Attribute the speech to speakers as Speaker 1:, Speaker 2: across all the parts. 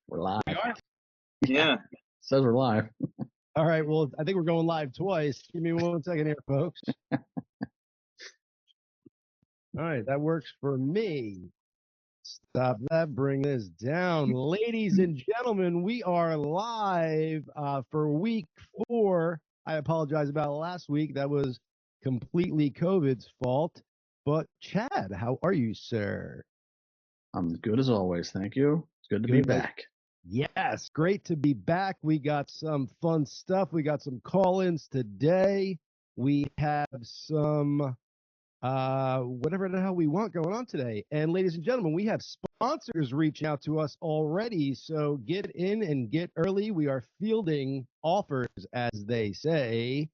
Speaker 1: We're live.
Speaker 2: We are?
Speaker 3: Yeah.
Speaker 1: Says we're live.
Speaker 2: All right. Well, I think we're going live twice. Give me 1 second here, folks. All right. That works for me. Stop that. Bring this down. Ladies and gentlemen, we are live for week 4. I apologize about last week. That was completely COVID's fault. But Chad, how are you, sir?
Speaker 1: I'm good as always. Thank you. It's good to be back.
Speaker 2: Yes, great to be back. We got some fun stuff. We got some call-ins today. We have some whatever the hell we want going on today. And ladies and gentlemen, we have sponsors reaching out to us already. So get in and get early. We are fielding offers, as they say.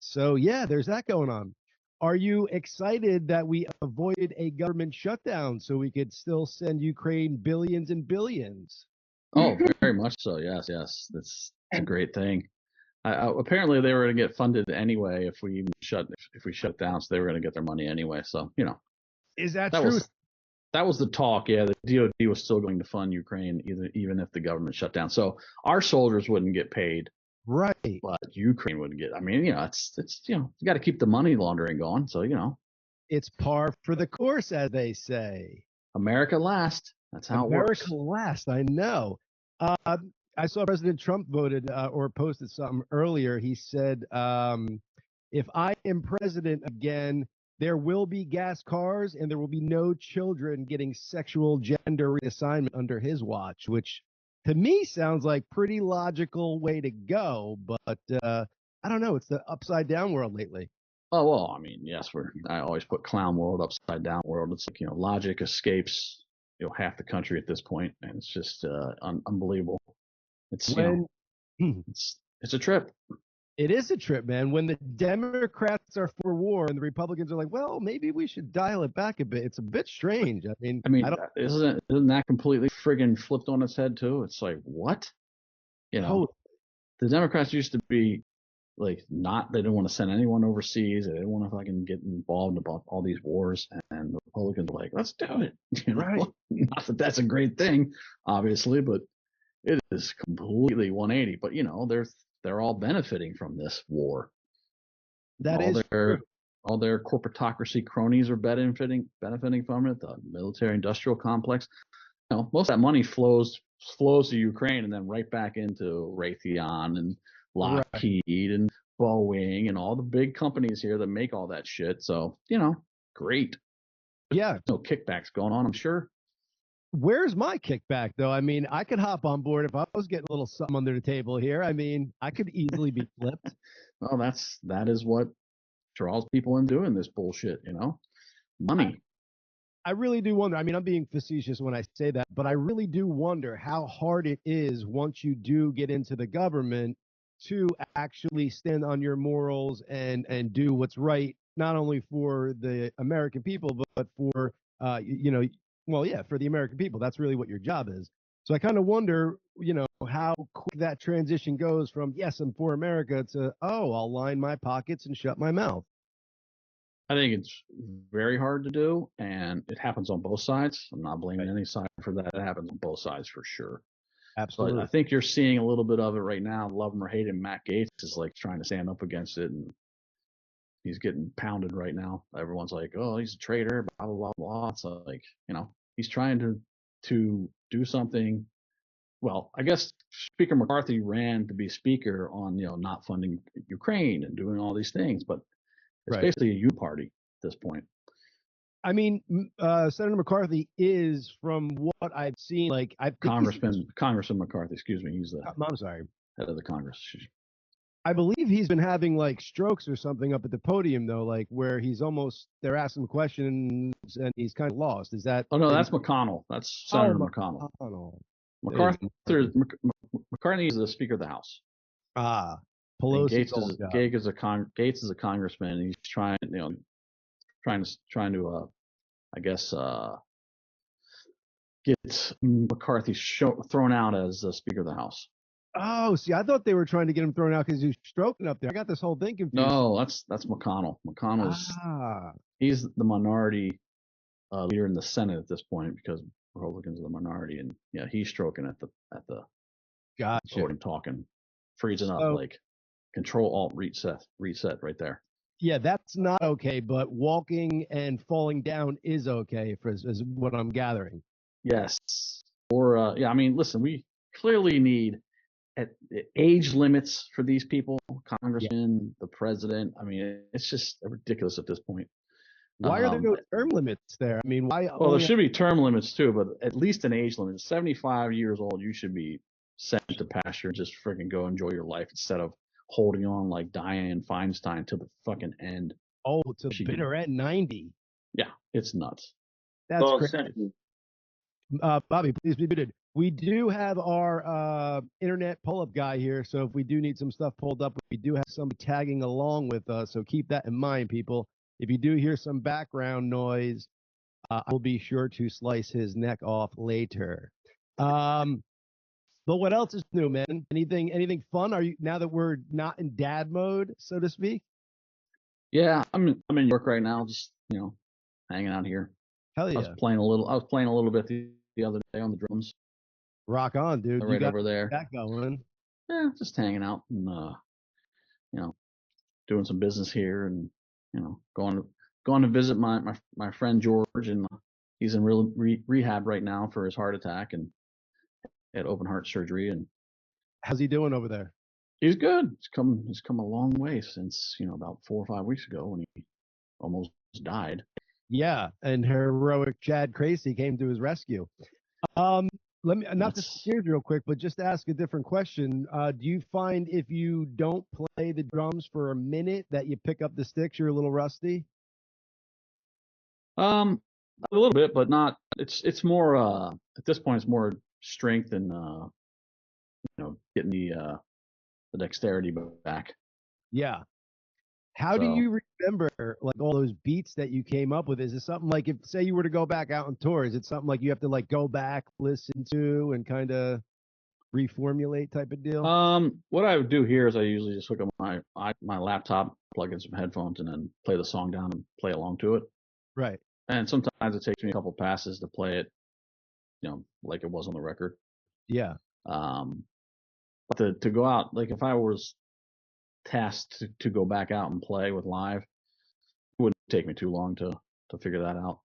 Speaker 2: So yeah, there's that going on. Are you excited that we avoided a government shutdown so we could still send Ukraine billions and billions?
Speaker 1: Oh, very much so. Yes. That's a great thing. Apparently, they were going to get funded anyway if we shut down. So they were going to get their money anyway. So
Speaker 2: Is that true?
Speaker 1: That was the talk. Yeah, the DoD was still going to fund Ukraine even if the government shut down. So our soldiers wouldn't get paid,
Speaker 2: right?
Speaker 1: But Ukraine wouldn't get. I mean, it's you got to keep the money laundering going. So
Speaker 2: it's par for the course, as they say.
Speaker 1: America last. That's how it works.
Speaker 2: America last. I know. I saw President Trump voted or posted something earlier. He said, if I am president again, there will be gas cars and there will be no children getting sexual gender reassignment under his watch, which to me sounds like pretty logical way to go. But I don't know. It's the upside down world lately.
Speaker 1: Oh, well, I mean, yes, I always put clown world, upside down world. It's like, logic escapes, half the country at this point. And it's just unbelievable. It's, it's a trip. It
Speaker 2: is a trip, man. When the Democrats are for war and the Republicans are like, well, maybe we should dial it back a bit. It's a bit strange. I mean,
Speaker 1: isn't that completely friggin' flipped on its head too? It's like, what? The Democrats used to be like, they didn't want to send anyone overseas. They didn't want to fucking get involved about all these wars. And the Republicans were like, let's do it.
Speaker 2: Right.
Speaker 1: Not that that's a great thing, obviously, but it is completely 180. But they're all benefiting from this war. All their corporatocracy cronies are benefiting from it. The military-industrial complex. Most of that money flows to Ukraine and then right back into Raytheon and Lockheed and Boeing and all the big companies here that make all that shit. So great.
Speaker 2: Yeah,
Speaker 1: no kickbacks going on, I'm sure.
Speaker 2: Where's my kickback, though? I mean, I could hop on board if I was getting a little something under the table here. I mean, I could easily be flipped.
Speaker 1: Well, that is what draws people in doing this bullshit, money.
Speaker 2: I really do wonder. I mean, I'm being facetious when I say that, but I really do wonder how hard it is once you do get into the government to actually stand on your morals and do what's right, not only for the American people, but for, for the American people. That's really what your job is. So I kind of wonder, how quick that transition goes from, yes, I'm for America to, I'll line my pockets and shut my mouth.
Speaker 1: I think it's very hard to do, and it happens on both sides. I'm not blaming any side for that. It happens on both sides for sure.
Speaker 2: Absolutely.
Speaker 1: But I think you're seeing a little bit of it right now. Love him or hate him, Matt Gaetz is like trying to stand up against it, and he's getting pounded right now. Everyone's like, "Oh, he's a traitor," blah blah blah blah. So like, he's trying to do something. Well, I guess Speaker McCarthy ran to be speaker on not funding Ukraine and doing all these things, but it's basically a U party at this point.
Speaker 2: I mean, Senator McCarthy is, from what I've seen, like
Speaker 1: Congressman McCarthy. Excuse me, he's the head of the Congress.
Speaker 2: I believe he's been having like strokes or something up at the podium, though, like where they're asking questions and he's kind of lost. Is that?
Speaker 1: Oh no, that's McConnell. That's Senator McConnell. McCarthy is the Speaker of the House.
Speaker 2: Pelosi.
Speaker 1: Gaetz is a congressman. And he's trying to I guess get McCarthy thrown out as Speaker of the House.
Speaker 2: Oh, see, I thought they were trying to get him thrown out because he was stroking up there. I got this whole thing confused.
Speaker 1: No, that's McConnell. McConnell's he's the minority leader in the Senate at this point because Republicans are the minority, and yeah, he's stroking at the
Speaker 2: Gotcha.
Speaker 1: voting, talking, freezing up,
Speaker 2: So,
Speaker 1: like Control Alt reset right there.
Speaker 2: yeah, that's not okay, but walking and falling down is okay, is what I'm gathering.
Speaker 1: Yes. Or yeah, I mean, listen, we clearly need at age limits for these people,
Speaker 2: Yeah.
Speaker 1: congressmen, the president. I mean, it's just ridiculous at this point.
Speaker 2: Why are there no term limits there? I mean, why
Speaker 1: Well, there
Speaker 2: only?
Speaker 1: should be term limits too, but at least an age limit. 75 years old, you should be sent to pasture and just freaking go enjoy your life instead of holding on like Dianne Feinstein to the fucking end.
Speaker 2: Oh, to
Speaker 1: She
Speaker 2: bitter at 90.
Speaker 1: Yeah, it's nuts.
Speaker 2: That's
Speaker 3: Well,
Speaker 2: crazy.
Speaker 3: essentially,
Speaker 2: Bobby, please be muted. We do have our internet pull-up guy here, so if we do need some stuff pulled up, we do have somebody tagging along with us, so keep that in mind, people. If you do hear some background noise, I will be sure to slice his neck off later. But what else is new, man? Anything fun? Are you, now that we're not in dad mode, so to speak?
Speaker 1: Yeah, I'm in New York right now, just hanging out here.
Speaker 2: Hell
Speaker 1: I
Speaker 2: yeah.
Speaker 1: was playing a little bit the other day on the drums.
Speaker 2: Rock on, dude.
Speaker 1: Right
Speaker 2: You got
Speaker 1: over there.
Speaker 2: that going.
Speaker 1: Yeah, just hanging out and doing some business here, and going to visit my friend George, and he's in rehab right now for his heart attack and had open heart surgery, and
Speaker 2: How's he doing over there?
Speaker 1: he's good. He's come a long way since about 4 or 5 weeks ago when he almost died.
Speaker 2: Yeah, and heroic Chad Gracey came to his rescue. Let me not to steer real quick, but just ask a different question. Do you find if you don't play the drums for a minute that you pick up the sticks, you're a little rusty?
Speaker 1: A little bit, but not. It's more at this point. It's more strength and getting the dexterity back.
Speaker 2: Yeah. How do you remember like all those beats that you came up with? Is it something like if say you were to go back out on tour, is it something like you have to like go back, listen to, and kind of reformulate type of deal?
Speaker 1: What I would do here is I usually just hook up my laptop, plug in some headphones, and then play the song down and play along to it.
Speaker 2: Right.
Speaker 1: And sometimes it takes me a couple passes to play it, like it was on the record.
Speaker 2: Yeah.
Speaker 1: But to go out, like if I was tasked to go back out and play with live, it wouldn't take me too long to figure that out.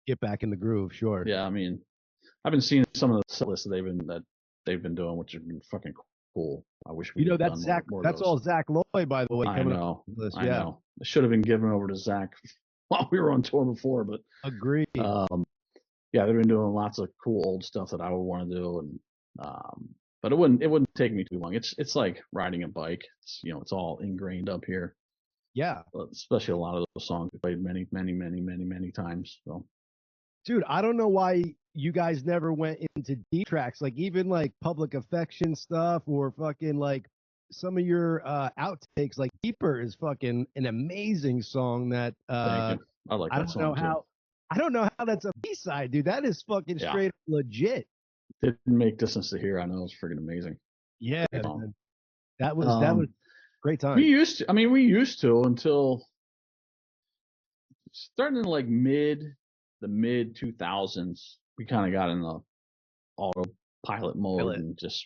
Speaker 2: Get back in the groove, sure.
Speaker 1: Yeah, I mean, I've been seeing some of the set lists that they've been doing, which have been fucking cool. I wish we
Speaker 2: that's
Speaker 1: done
Speaker 2: Zach.
Speaker 1: more
Speaker 2: That's all Zach Loy, by the way.
Speaker 1: I know.
Speaker 2: List.
Speaker 1: I know. It should have been given over to Zach while we were on tour before, but
Speaker 2: agreed.
Speaker 1: Yeah, they've been doing lots of cool old stuff that I would want to do, and but it wouldn't take me too long. It's like riding a bike. It's all ingrained up here.
Speaker 2: Yeah,
Speaker 1: especially a lot of those songs we played many times. So,
Speaker 2: dude, I don't know why you guys never went into deep tracks, like even like Public Affection stuff or fucking like some of your outtakes. Like Deeper is fucking an amazing song that
Speaker 1: thank you. I like that song too.
Speaker 2: I don't know how that's a B-side, dude. That is fucking straight up legit.
Speaker 1: Didn't make Distance to Here. I know it's freaking amazing.
Speaker 2: Yeah, man. That was great time.
Speaker 1: We used to until starting in like mid 2000s. We kind of got in the autopilot mode and just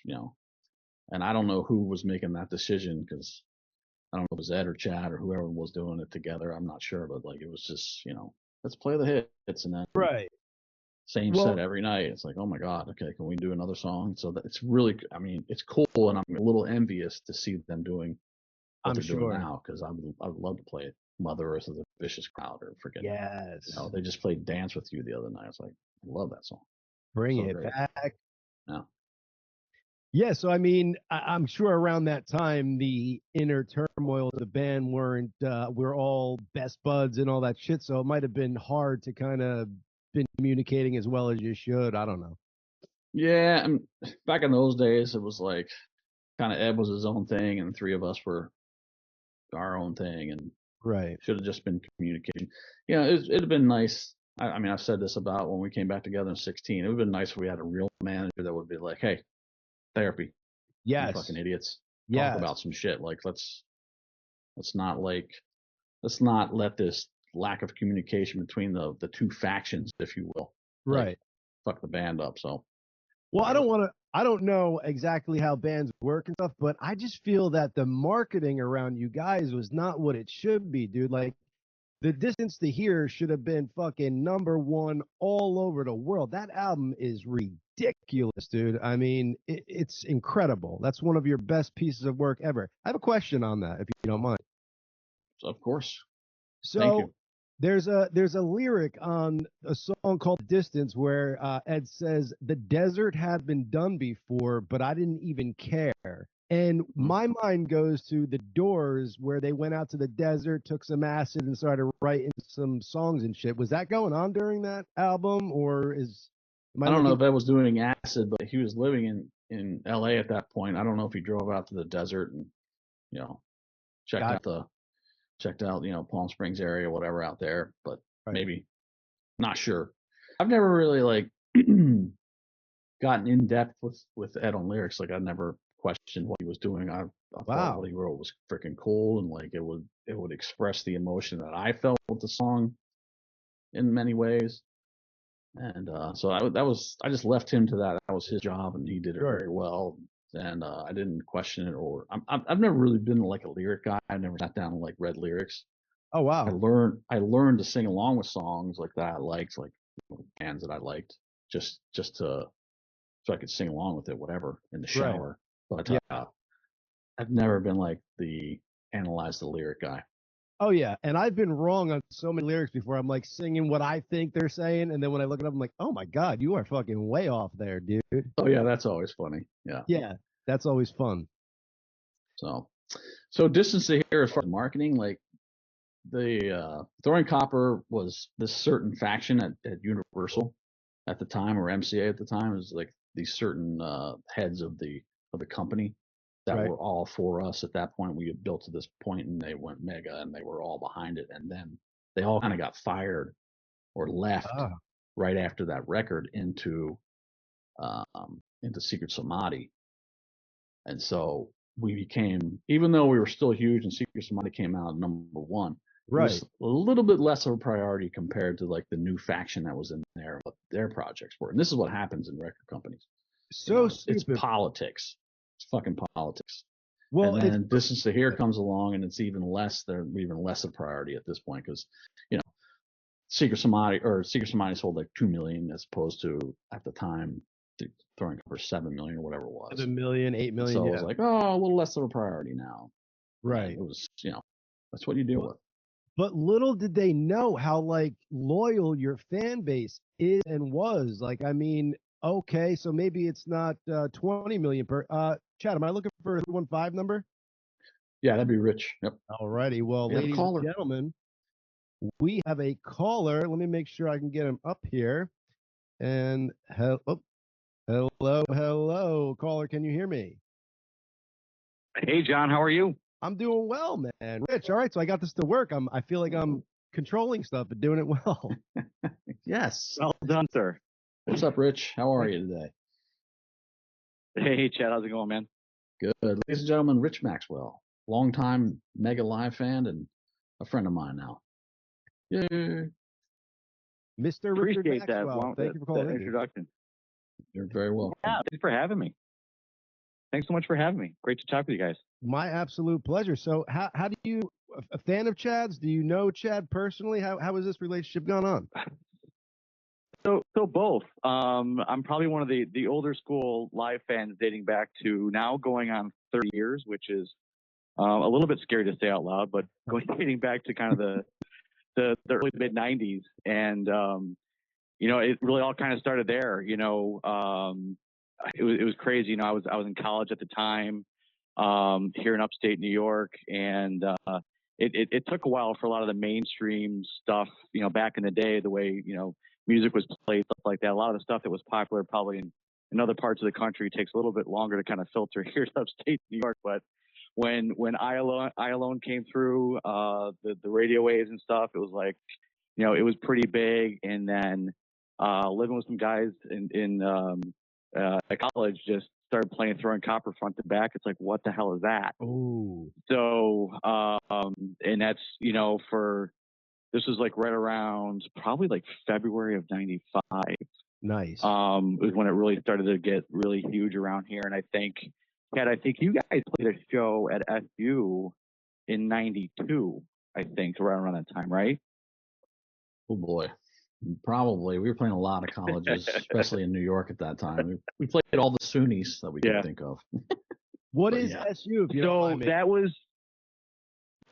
Speaker 1: and I don't know who was making that decision because I don't know if it was Ed or Chad or whoever was doing it together. I'm not sure, but like it was just let's play the hits and then same set every night. It's like, oh my god, okay, can we do another song? So that it's really, I mean, it's cool, and I'm a little envious to see them doing what they're doing now because I would love to play it. Mother Earth of the Vicious Crowd or forget.
Speaker 2: Yes.
Speaker 1: They just played Dance with You the other night. It's like, I love that song.
Speaker 2: Bring it back.
Speaker 1: Yeah.
Speaker 2: Yeah, so I mean, I'm sure around that time the inner turmoil of the band we're all best buds and all that shit. So it might have been hard to kind of been communicating as well as you should. I don't know.
Speaker 1: Yeah, and back in those days, it was like kind of Ed was his own thing, and the three of us were our own thing, and should have just been communicating. It'd have been nice. I mean, I've said this about when we came back together in 2016. It would have been nice if we had a real manager that would be like, hey, therapy.
Speaker 2: Yes.
Speaker 1: You fucking idiots. Talk about some shit. Like let's not let this lack of communication between the two factions, if you will.
Speaker 2: Right.
Speaker 1: fuck the band up. So
Speaker 2: Well,
Speaker 1: whatever.
Speaker 2: I don't know exactly how bands work and stuff, but I just feel that the marketing around you guys was not what it should be, dude. Like the Distance to Here should have been fucking #1 all over the world. That album is ridiculous, dude. I mean, it's incredible. That's one of your best pieces of work ever. I have a question on that, if you don't mind.
Speaker 1: So of course, thank
Speaker 2: So
Speaker 1: you.
Speaker 2: there's a lyric on a song called Distance where Ed says the desert had been done before, but I didn't even care. And
Speaker 1: Hmm.
Speaker 2: my mind goes to the Doors where they went out to the desert, took some acid, and started writing some songs and shit. Was that going on during that album, or am I
Speaker 1: I don't know
Speaker 2: looking?
Speaker 1: if Ed was doing acid, but he was living in L.A. at that point. I don't know if he drove out to the desert and you know checked
Speaker 2: Got
Speaker 1: out the checked out Palm Springs area, whatever out there, but
Speaker 2: right.
Speaker 1: maybe not sure. I've never really like gotten in depth with Ed on lyrics. Like I never questioned what he was doing. I thought what
Speaker 2: Wow.
Speaker 1: he wrote was freaking cool and like it would express the emotion that I felt with the song in many ways. And so I just left him to that. That was his job, and he did it
Speaker 2: Sure.
Speaker 1: very well. And I didn't question it, or I've never really been like a lyric guy. I never sat down and like read lyrics.
Speaker 2: Oh
Speaker 1: I
Speaker 2: wow.
Speaker 1: learned to sing along with songs like that I liked, like bands that I liked, just to so I could sing along with it, whatever, in the
Speaker 2: Right.
Speaker 1: shower. But
Speaker 2: Yeah.
Speaker 1: I've never been like the analyze the lyric guy.
Speaker 2: Oh yeah, and I've been wrong on so many lyrics before. I'm like singing what I think they're saying, and then when I look it up, I'm like, oh my god, you are fucking way off there, dude.
Speaker 1: Oh yeah, that's always funny. Yeah.
Speaker 2: Yeah, that's always fun.
Speaker 1: So distance to here as far as marketing, like the Throwing Copper was this certain faction at Universal at the time, or MCA at the time, is like these certain heads of the company that
Speaker 2: Right.
Speaker 1: were all for us at that point. We had built to this point, and they went mega, and they were all behind it. And then they all kind of got fired or left
Speaker 2: Ah,
Speaker 1: right after that record into Secret Samadhi. And so we became, even though we were still huge and Secret Samadhi came out #1, it was
Speaker 2: right.
Speaker 1: a little bit less of a priority compared to like the new faction that was in there, what their projects were. And this is what happens in record companies.
Speaker 2: So
Speaker 1: It's
Speaker 2: stupid.
Speaker 1: politics. It's fucking politics.
Speaker 2: Well,
Speaker 1: And
Speaker 2: it's
Speaker 1: then Distance to Here comes along, and it's even less. They're even less of a priority at this point because, you know, Secret Samadhi sold like 2 million as opposed to at the time Throwing Cover 7 million or whatever it was.
Speaker 2: 7 million, 8 million.
Speaker 1: So it was
Speaker 2: Yeah,
Speaker 1: like, oh, a little less of a priority now. And
Speaker 2: right.
Speaker 1: it was, that's what you deal
Speaker 2: But,
Speaker 1: with.
Speaker 2: but little did they know how like loyal your fan base is and was. Like, I mean, okay, so maybe it's not 20 million per. Chad, am I looking for a 315 number?
Speaker 1: Yeah, that'd be rich. Yep.
Speaker 2: Alrighty, well,
Speaker 1: We have a
Speaker 2: ladies and
Speaker 1: caller.
Speaker 2: gentlemen, we have a caller. Let me make sure I can get him up here. And hello, caller. Can you hear me?
Speaker 3: Hey, John, how are you?
Speaker 2: I'm doing well, man. Rich, all right. So I got this to work. I feel like I'm controlling stuff and doing it well.
Speaker 1: Yes.
Speaker 3: Well done, sir.
Speaker 1: What's up, Rich? How are you today?
Speaker 3: Hey, Chad, how's it going, man?
Speaker 1: Good. Ladies and gentlemen, Rich Maxwell, longtime Mega Live fan and a friend of mine now. Yay.
Speaker 2: Mr. Richard
Speaker 3: Appreciate that
Speaker 2: Maxwell, thank you for
Speaker 3: that
Speaker 2: calling in, dude.
Speaker 3: introduction.
Speaker 1: You're very welcome.
Speaker 3: Yeah, thanks for having me. Thanks so much for having me. Great to talk with you guys.
Speaker 2: My absolute pleasure. So, how do you a fan of Chad's? Do you know Chad personally? How has this relationship gone on?
Speaker 3: So both. I'm probably one of the older school live fans, dating back to now going on 30 years, which is a little bit scary to say out loud, but dating back to kind of the early mid 90s, and it really all kind of started there. It was crazy. I was in college at the time, here in upstate New York, and it took a while for a lot of the mainstream stuff, back in the day, the way, music was played, stuff like that. A lot of the stuff that was popular probably in other parts of the country takes a little bit longer to kind of filter here in upstate New York. But when I Alone came through, the radio waves and stuff, it was like, it was pretty big. And then living with some guys at college, just started playing Throwing Copper front to back. It's like, what the hell is that?
Speaker 2: Oh,
Speaker 3: So, and that's, this was like right around probably like February of '95.
Speaker 2: Nice.
Speaker 3: Was when it really started to get really huge around here. And I think, Chad, you guys played a show at SU in '92, I think, around that time, right?
Speaker 1: Oh boy, probably. We were playing a lot of colleges, especially in New York at that time. We played all the SUNYs that we could think of.
Speaker 2: What
Speaker 1: But
Speaker 2: is
Speaker 1: yeah.
Speaker 2: SU? If you
Speaker 3: So
Speaker 2: don't mind me?
Speaker 3: that was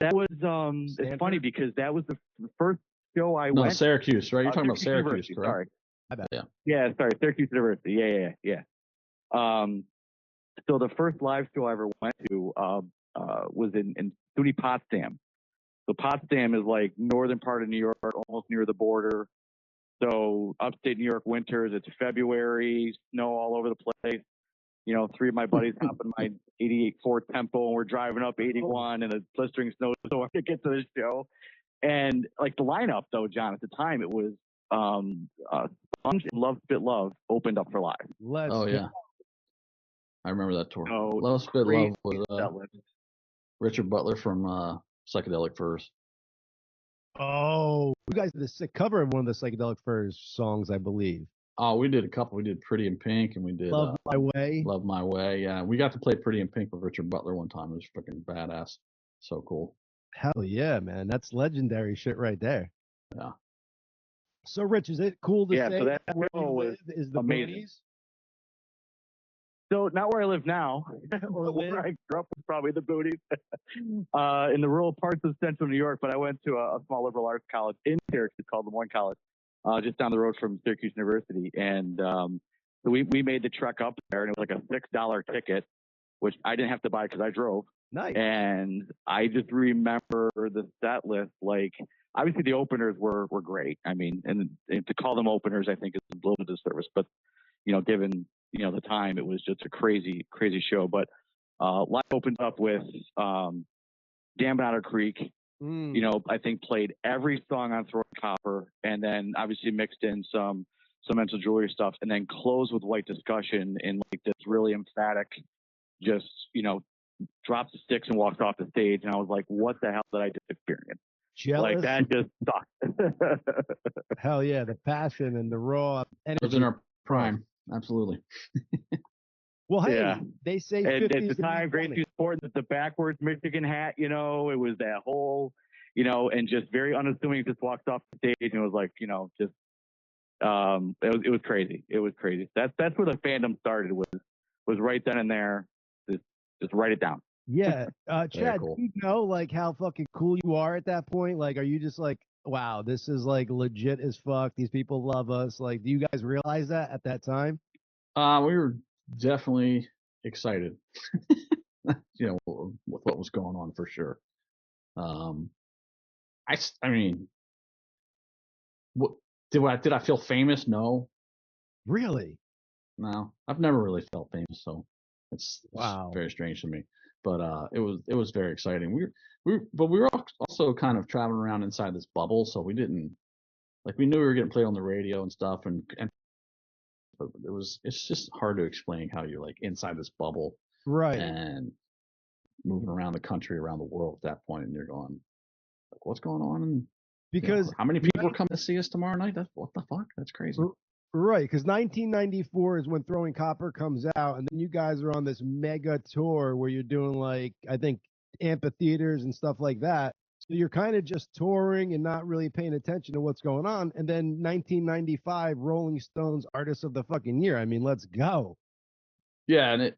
Speaker 3: it's funny because that was the first show I
Speaker 1: No,
Speaker 3: went.
Speaker 1: Syracuse, right? You're talking about Syracuse,
Speaker 3: University,
Speaker 1: correct?
Speaker 3: sorry.
Speaker 2: I bet.
Speaker 3: Yeah, sorry, Syracuse University. Yeah. So the first live show I ever went to was in SUNY Potsdam. So Potsdam is like northern part of New York, almost near the border. So upstate New York winters, it's February, snow all over the place. You know, 3 of my buddies hop in my '88 Ford Tempo, and we're driving up 81 in a blistering snowstorm to get to the show. And like the lineup, though, John, at the time it was Sponge and Love Spit Love opened up for live.
Speaker 1: Oh yeah, I remember that tour.
Speaker 3: So
Speaker 1: Love Spit Love was
Speaker 3: list.
Speaker 1: Richard Butler from Psychedelic Furs.
Speaker 2: Oh, you guys did a sick cover of one of the Psychedelic Furs songs, I believe.
Speaker 1: Oh, we did a couple. We did Pretty in Pink, and we did
Speaker 2: Love My Way.
Speaker 1: Love My Way. Yeah, we got to play Pretty in Pink with Richard Butler one time. It was freaking badass. So cool.
Speaker 2: Hell yeah, man. That's legendary shit right there.
Speaker 1: Yeah.
Speaker 2: So, Rich, is it cool to say
Speaker 3: so that
Speaker 2: where you
Speaker 3: show was
Speaker 2: live is the
Speaker 3: amazing.
Speaker 2: Boonies?
Speaker 3: So not where I live now, or where I grew up was probably the Booties, in the rural parts of central New York. But I went to a small liberal arts college in Syracuse called Le Moyne College, just down the road from Syracuse University. And so we made the trek up there, and it was like a $6 ticket, which I didn't have to buy because I drove.
Speaker 2: Nice.
Speaker 3: And I just remember the set list. Like, obviously the openers were great. I mean, and to call them openers, I think is a little bit of disservice. But given the time, it was just a crazy show. But live opened up with Gambit Otter Creek. I think played every song on Throwing Copper, and then obviously mixed in some Mental Jewelry stuff, and then closed with White Discussion in like this really emphatic, just dropped the sticks and walked off the stage. And I was like, what the hell did I just experience?
Speaker 2: Jealous.
Speaker 3: Like, that just sucked.
Speaker 2: Hell yeah, the passion and the raw energy.
Speaker 1: It was in our prime. Absolutely.
Speaker 2: Well, hey, they say 50s
Speaker 3: at the time, Gracey sporting the backwards Michigan hat, it was that whole, and just very unassuming, just walked off the stage and was like, just, it was crazy. It was crazy. That's where the fandom started, was right then and there. Just write it down.
Speaker 2: Yeah. Chad,
Speaker 1: cool.
Speaker 2: do you know like how fucking cool you are at that point? Like, are you just like, wow, this is like legit as fuck. These people love us. Like, do you guys realize that at that time?
Speaker 1: We were definitely excited, with what was going on for sure. I mean, what did I feel famous? No.
Speaker 2: Really?
Speaker 1: No, I've never really felt famous, so it's very strange to me. But it was very exciting. But we were also kind of traveling around inside this bubble, so we didn't we knew we were getting played on the radio and stuff, but it's just hard to explain how you're like inside this bubble,
Speaker 2: right,
Speaker 1: and moving around the country, around the world at that point, and you're going like, what's going on? And
Speaker 2: because
Speaker 1: how many people are coming to see us tomorrow night? What the fuck? That's crazy.
Speaker 2: Right, because 1994 is when Throwing Copper comes out, and then you guys are on this mega tour where you're doing like, I think, amphitheaters and stuff like that. So you're kind of just touring and not really paying attention to what's going on. And then 1995, Rolling Stones Artist of the fucking Year. I mean, let's go.
Speaker 1: Yeah, and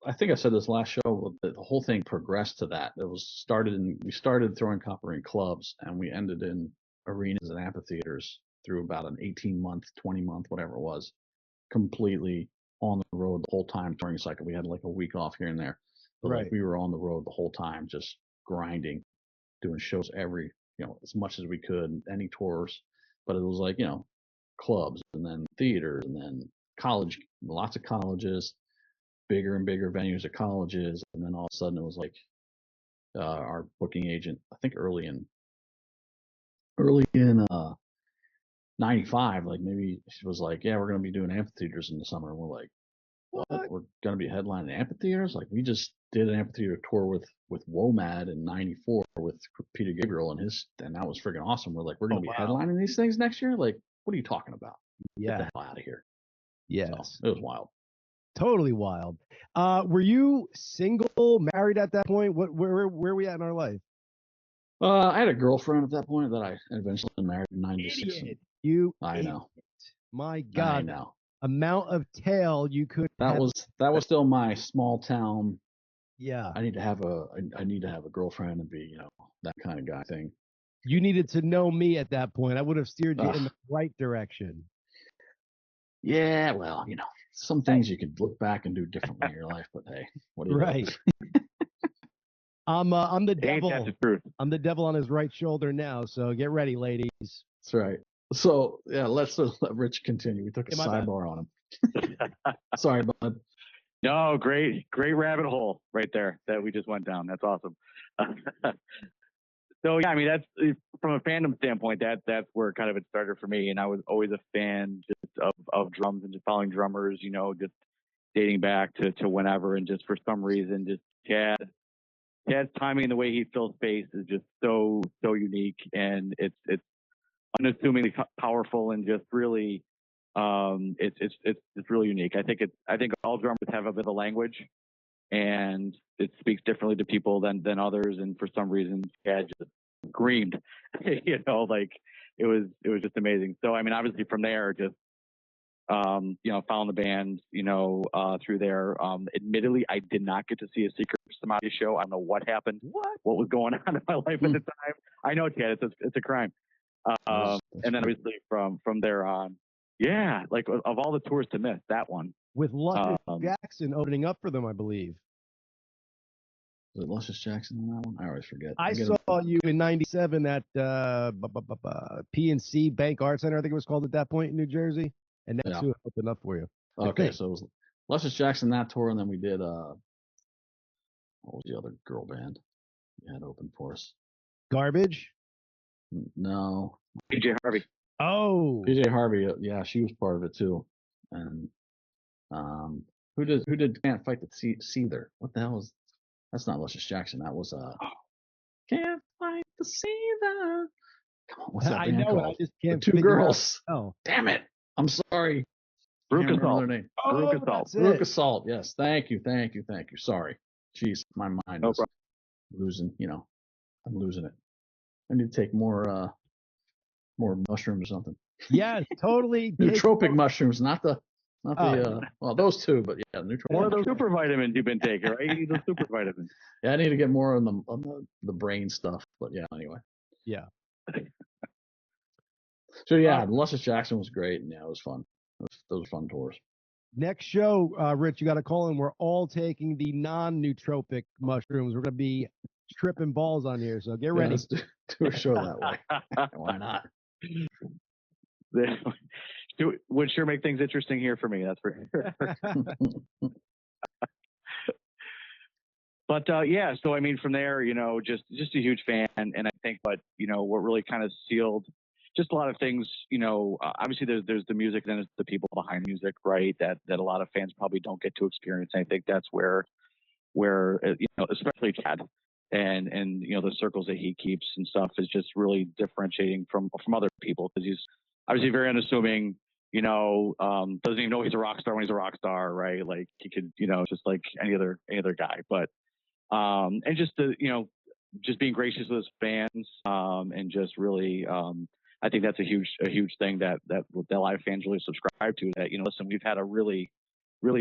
Speaker 1: I think I said this last show, but the whole thing progressed to that. We started Throwing Copper in clubs, and we ended in arenas and amphitheaters through about an 18-month, 20-month, whatever it was, completely on the road the whole time touring cycle. We had like a week off here and there, but
Speaker 2: right.
Speaker 1: like we were on the road the whole time, just grinding, doing shows as much as we could, any tours. But it was like, clubs, and then theaters, and then college, lots of colleges, bigger and bigger venues at colleges. And then all of a sudden it was like our booking agent, I think early in 95, like maybe she was like, yeah, we're going to be doing amphitheaters in the summer. And we're like, what? We're going to be headlining amphitheaters? Like, we just did an amphitheater tour with WOMAD in 94 with Peter Gabriel and that was freaking awesome. We're like, we're going to be headlining these things next year? Like, what are you talking about?
Speaker 2: Yeah.
Speaker 1: Get the hell out of here.
Speaker 2: Yes.
Speaker 1: So, it was wild.
Speaker 2: Totally wild. Were you single, married at that point? Where were we at in our life?
Speaker 1: I had a girlfriend at that point that I eventually married in '96.
Speaker 2: Idiot. You
Speaker 1: I know.
Speaker 2: My God.
Speaker 1: I know.
Speaker 2: Amount of tail you could
Speaker 1: That
Speaker 2: have.
Speaker 1: was still my small town.
Speaker 2: Yeah.
Speaker 1: I need to have a girlfriend and be, that kind of guy thing.
Speaker 2: You needed to know me at that point. I would have steered you in the right direction.
Speaker 1: Yeah, well, some things you could look back and do differently in your life, but hey, what do you
Speaker 2: do? I'm the devil.
Speaker 3: That's the truth.
Speaker 2: I'm the devil on his right shoulder now, so get ready, ladies.
Speaker 1: That's right. So yeah, let's let Rich continue. We took a sidebar on him. Sorry, bud.
Speaker 3: No, great rabbit hole right there that we just went down. That's awesome. So yeah, I mean, that's from a fandom standpoint, that's where kind of it started for me. And I was always a fan just of drums and just following drummers, just dating back to whenever. And just for some reason, just Chad's timing and the way he fills space is just so unique, and it's unassumingly powerful and just really it's really unique. I think all drummers have a bit of a language, and it speaks differently to people than others. And for some reason, Chad just screamed, like it was just amazing. So I mean, obviously from there, just following the band, through there. Admittedly, I did not get to see a Secret Samadhi show. I don't know what happened, what was going on in my life at the time. I know, Chad, it's a crime. And then obviously from there on, yeah, like of all the tours to miss, that one.
Speaker 2: With Luscious Jackson opening up for them, I believe.
Speaker 1: Was it Luscious Jackson in that one? I always forget.
Speaker 2: I saw you in '97 at PNC Bank Art Center, I think it was called at that point in New Jersey. And that's who opened up for you.
Speaker 1: Okay, so it was Luscious Jackson that tour, and then we did what was the other girl band you had open for us?
Speaker 2: Garbage?
Speaker 1: No.
Speaker 3: PJ Harvey.
Speaker 2: Oh.
Speaker 1: PJ Harvey, yeah, she was part of it too. And who did Can't Fight the Seether? What the hell was that's not Luscious Jackson. That was Can't Fight the Seether. Come on, what's that band called?
Speaker 2: I just can't.
Speaker 1: The two girls.
Speaker 2: Oh,
Speaker 1: damn it! I'm sorry.
Speaker 3: Brooke Assault.
Speaker 1: Brooke Assault. Yes, thank you. Sorry, jeez, my mind is losing. I'm losing it. I need to take more mushrooms or something.
Speaker 2: Yeah, totally.
Speaker 1: Nootropic mushrooms, not the well, those two, but yeah, nootropic.
Speaker 3: One of those super vitamins you've been taking, right? You need those super vitamins.
Speaker 1: Yeah, I need to get more on the brain stuff, but yeah, anyway.
Speaker 2: Yeah.
Speaker 1: So yeah, Luscious Jackson was great, and yeah, it was fun. Those were fun tours.
Speaker 2: Next show, Rich, you got to call in. We're all taking the non-nootropic mushrooms. We're going to be tripping balls on here, so get ready.
Speaker 1: Let's do a show that way. Why not?
Speaker 3: Would sure make things interesting here for me. That's for sure. But yeah, so I mean, from there, just a huge fan, and I think, what really kind of sealed just a lot of things. Obviously there's the music, then it's the people behind music, right? That a lot of fans probably don't get to experience. And I think that's where especially Chad and the circles that he keeps and stuff is just really differentiating from other people, because he's obviously very unassuming. Doesn't even know he's a rock star when he's a rock star, right? Like he could, just like any other guy. But and just just being gracious with his fans, and just really, I think that's a huge thing that live fans really subscribe to. That listen, we've had a really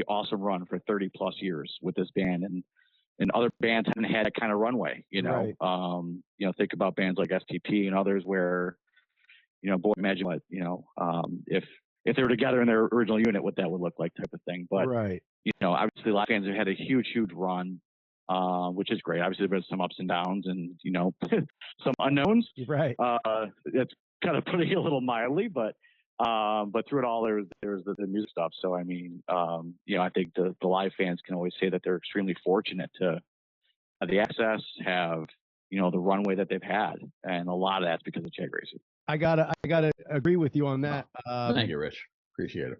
Speaker 3: awesome run for 30 plus years with this band, and other bands haven't had that kind of runway.
Speaker 2: Right.
Speaker 3: Think about bands like STP and others where, boy, imagine what if they were together in their original unit, what that would look like, type of thing. But
Speaker 2: right.
Speaker 3: Obviously, live fans have had a huge run. Which is great. Obviously, there's some ups and downs, and some unknowns.
Speaker 2: Right.
Speaker 3: That's kind of putting it a little mildly, but through it all, there's the music stuff. So I mean, I think the live fans can always say that they're extremely fortunate to have the access, have the runway that they've had, and a lot of that's because of Chad Gracey.
Speaker 2: I gotta agree with you on that.
Speaker 1: Thank you, Rich. Appreciate it.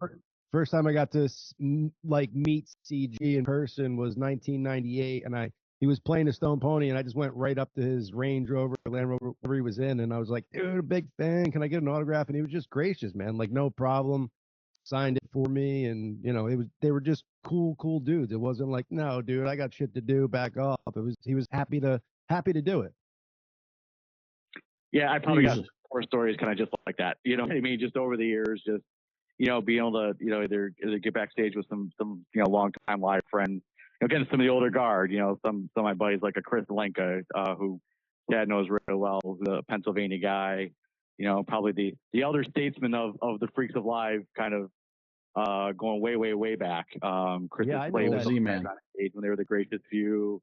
Speaker 2: First time I got to meet CG in person was 1998, and I he was playing a Stone Pony, and I just went right up to his Range Rover, Land Rover, wherever he was in, and I was like, dude, a big fan. Can I get an autograph? And he was just gracious, man. Like, no problem. Signed it for me, and they were just cool dudes. It wasn't like, no, dude, I got shit to do. Back off. He was happy to do it.
Speaker 3: Yeah, I probably got 4 stories kind of just like that. You know what I mean? Just over the years, just being able to either get backstage with some long time live friend. Again, some of the older guard. Some of my buddies like a Chris Lenka, who Dad knows really well, the Pennsylvania guy. Probably the elder statesman of the Freaks of Live, kind of going way back. Chris
Speaker 2: I
Speaker 3: played
Speaker 2: know
Speaker 3: with
Speaker 2: that.
Speaker 3: them on stage when they were the Gracious Few.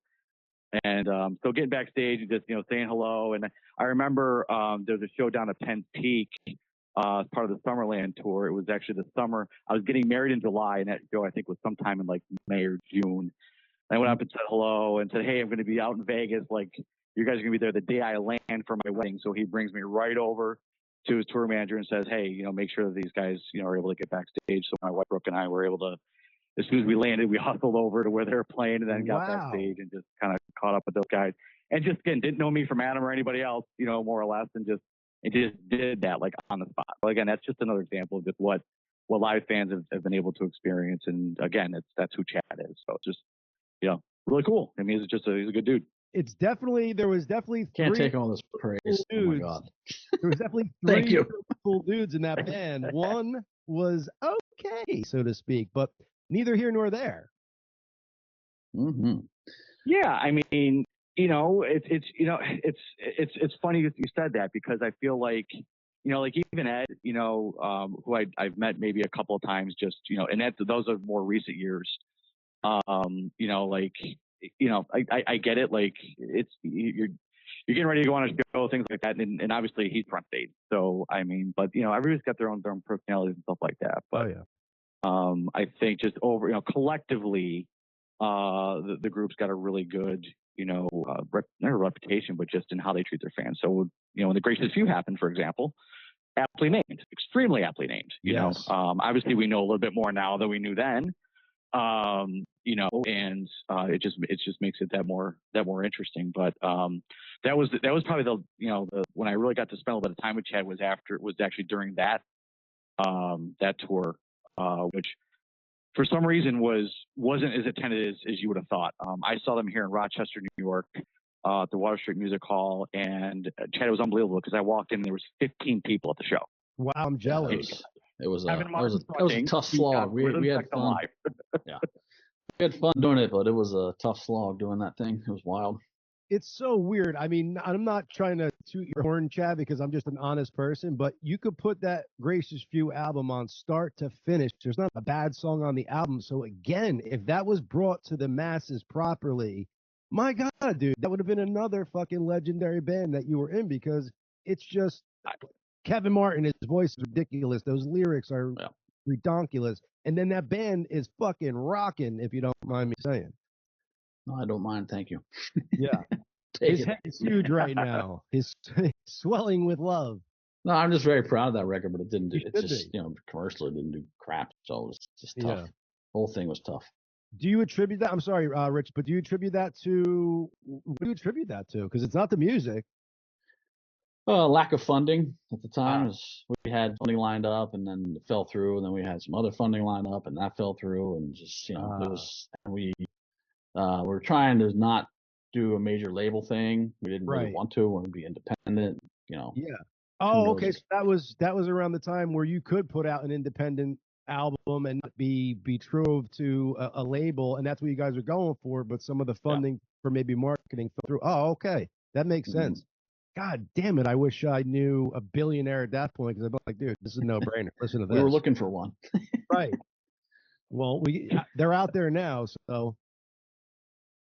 Speaker 3: And so getting backstage and just saying hello. And I remember there was a show down at Penn Peak as part of the Summerland tour. It was actually the summer. I was getting married in July, and that show I think was sometime in like May or June. I went up and said hello and said, hey, I'm going to be out in Vegas. Like, you guys are going to be there the day I land for my wedding. So he brings me right over to his tour manager and says, hey, make sure that these guys are able to get backstage. So my wife Brooke and I were able to. As soon as we landed, we hustled over to where they were playing and then got backstage and just kind of caught up with those guys. And just, again, didn't know me from Adam or anybody else, more or less, and just did that, like, on the spot. But again, that's just another example of just what live fans have been able to experience. And again, that's who Chad is. So it's just, really cool. I mean, he's a good dude.
Speaker 2: There was definitely
Speaker 1: Can't take all this praise.
Speaker 2: Dudes.
Speaker 1: Oh my God.
Speaker 2: There was definitely
Speaker 1: Thank you.
Speaker 2: cool dudes in that band. One was okay, so to speak, but neither here nor there.
Speaker 3: Mm-hmm. Yeah, I mean, it's funny that you said that, because I feel like, like even Ed, who I've met maybe a couple of times, just and those are more recent years. I get it. Like, it's you're getting ready to go on a show, things like that, and obviously he's front stage. So I mean, but everybody's got their own personalities and stuff like that. But I think just over collectively, the group's got a really good not a reputation, but just in how they treat their fans. So when the Gracious Few happened, for example, aptly named, extremely aptly named. Obviously we know a little bit more now than we knew then. And it just makes it that more interesting. But that was probably the when I really got to spend a little bit of time with Chad was actually during that tour, which for some reason wasn't as attended as you would have thought. I saw them here in Rochester, New York, at the Water Street Music Hall, and Chad, was unbelievable because I walked in and there was 15 people at the show.
Speaker 2: Wow, I'm jealous.
Speaker 1: It was a tough slog. We had fun. Yeah, we had fun doing it, but it was a tough slog doing that thing. It was wild.
Speaker 2: It's so weird. I mean, I'm not trying to toot your horn, Chad, because I'm just an honest person, but you could put that Gracious Few album on start to finish. There's not a bad song on the album. So again, if that was brought to the masses properly, my God, dude, that would have been another fucking legendary band that you were in, because it's just Kevin Martin, his voice is ridiculous. Those lyrics are redonkulous. And then that band is fucking rocking, if you don't mind me saying.
Speaker 1: No, I don't mind. Thank you.
Speaker 2: Yeah. His head is huge right now. He's swelling with love.
Speaker 1: No, I'm just very proud of that record, but it didn't do, it's just, commercially it didn't do crap. So it was just tough. The whole thing was tough.
Speaker 2: Do you attribute that? I'm sorry, Rich, but do you attribute that to, what do you attribute that to? Because it's not the music.
Speaker 1: Lack of funding at the time. We had funding lined up and then it fell through, and then we had some other funding lined up and that fell through, and just, it was, we're trying to not do a major label thing. We didn't really want to. We want to be independent, Yeah.
Speaker 2: Oh, okay. So that was around the time where you could put out an independent album and not be betrothed to a label, and that's what you guys are going for. But some of the funding for maybe marketing fell through. Oh, okay. That makes sense. God damn it. I wish I knew a billionaire at that point, because I'm like, dude, this is a no-brainer. Listen to this.
Speaker 1: We were looking for one.
Speaker 2: Right. Well, they're out there now, so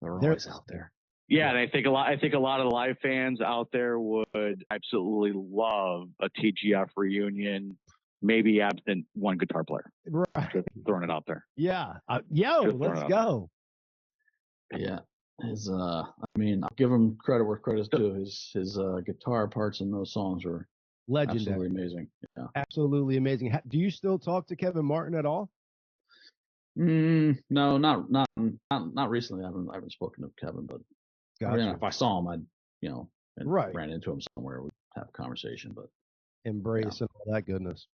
Speaker 1: they're always out there.
Speaker 3: Yeah, and I think a lot of the live fans out there would absolutely love a TGF reunion, maybe absent one guitar player.
Speaker 2: Right.
Speaker 3: Just throwing it out there.
Speaker 2: Yeah. Let's go.
Speaker 1: Yeah. I'll give him credit where credit's due. His guitar parts in those songs were
Speaker 2: legendary.
Speaker 1: Absolutely amazing. Yeah.
Speaker 2: Absolutely amazing. Do you still talk to Kevin Martin at all?
Speaker 1: No, not recently. I haven't spoken to Kevin, but I mean,
Speaker 2: Gotcha.
Speaker 1: if I saw him, I'd and
Speaker 2: Right.
Speaker 1: ran into him somewhere, we'd have a conversation. But
Speaker 2: Embrace and all that goodness.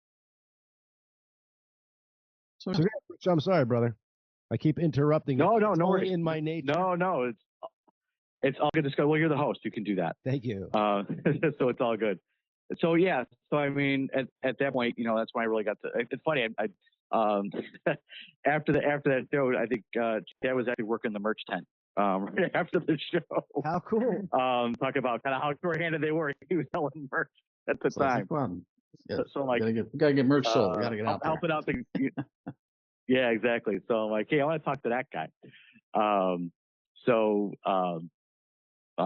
Speaker 1: so
Speaker 2: So, Rich, I'm sorry, brother. I keep interrupting.
Speaker 3: No,
Speaker 2: It's
Speaker 3: no
Speaker 2: only
Speaker 3: worries.
Speaker 2: in my nature.
Speaker 3: No, it's all good to go. Well, you're the host. You can do that.
Speaker 2: Thank you.
Speaker 3: So it's all good. So yeah. So I mean, at that point, that's when I really got to. It's funny. I after that show, I think Chad was actually working the merch tent right after the show.
Speaker 2: How cool.
Speaker 3: Talking about kind of how short-handed they were. He was selling merch at the time.
Speaker 1: Yeah,
Speaker 3: So I'm like,
Speaker 1: gotta get merch sold. We gotta get out there.
Speaker 3: Helping out yeah, exactly. So I'm like, hey, I want to talk to that guy.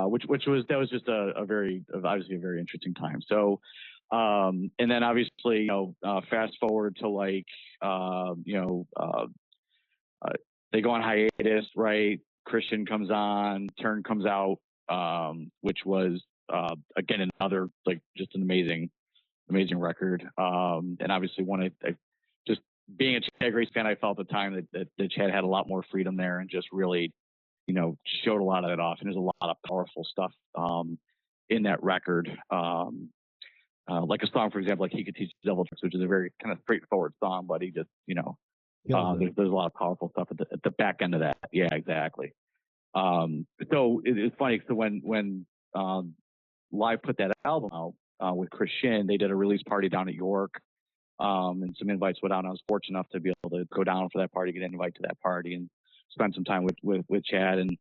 Speaker 3: Which was just obviously a very interesting time. So, and then obviously, fast forward to they go on hiatus, right? Christian comes on, Turn comes out, which was again another just an amazing record. And obviously just being a Chad Gracey fan, I felt at the time that Chad had a lot more freedom there and just really, showed a lot of it off. And there's a lot of powerful stuff in that record. Like a song, for example, like He Could Teach the Devil Tricks, which is a very kind of straightforward song, but he just, there's a lot of powerful stuff at the back end of that. Yeah, exactly. So it's funny. So when Live put that album out with Chris Shin, they did a release party down at York. And some invites went out. And I was fortunate enough to be able to go down for that party, get an invite to that party, and spend some time with Chad. And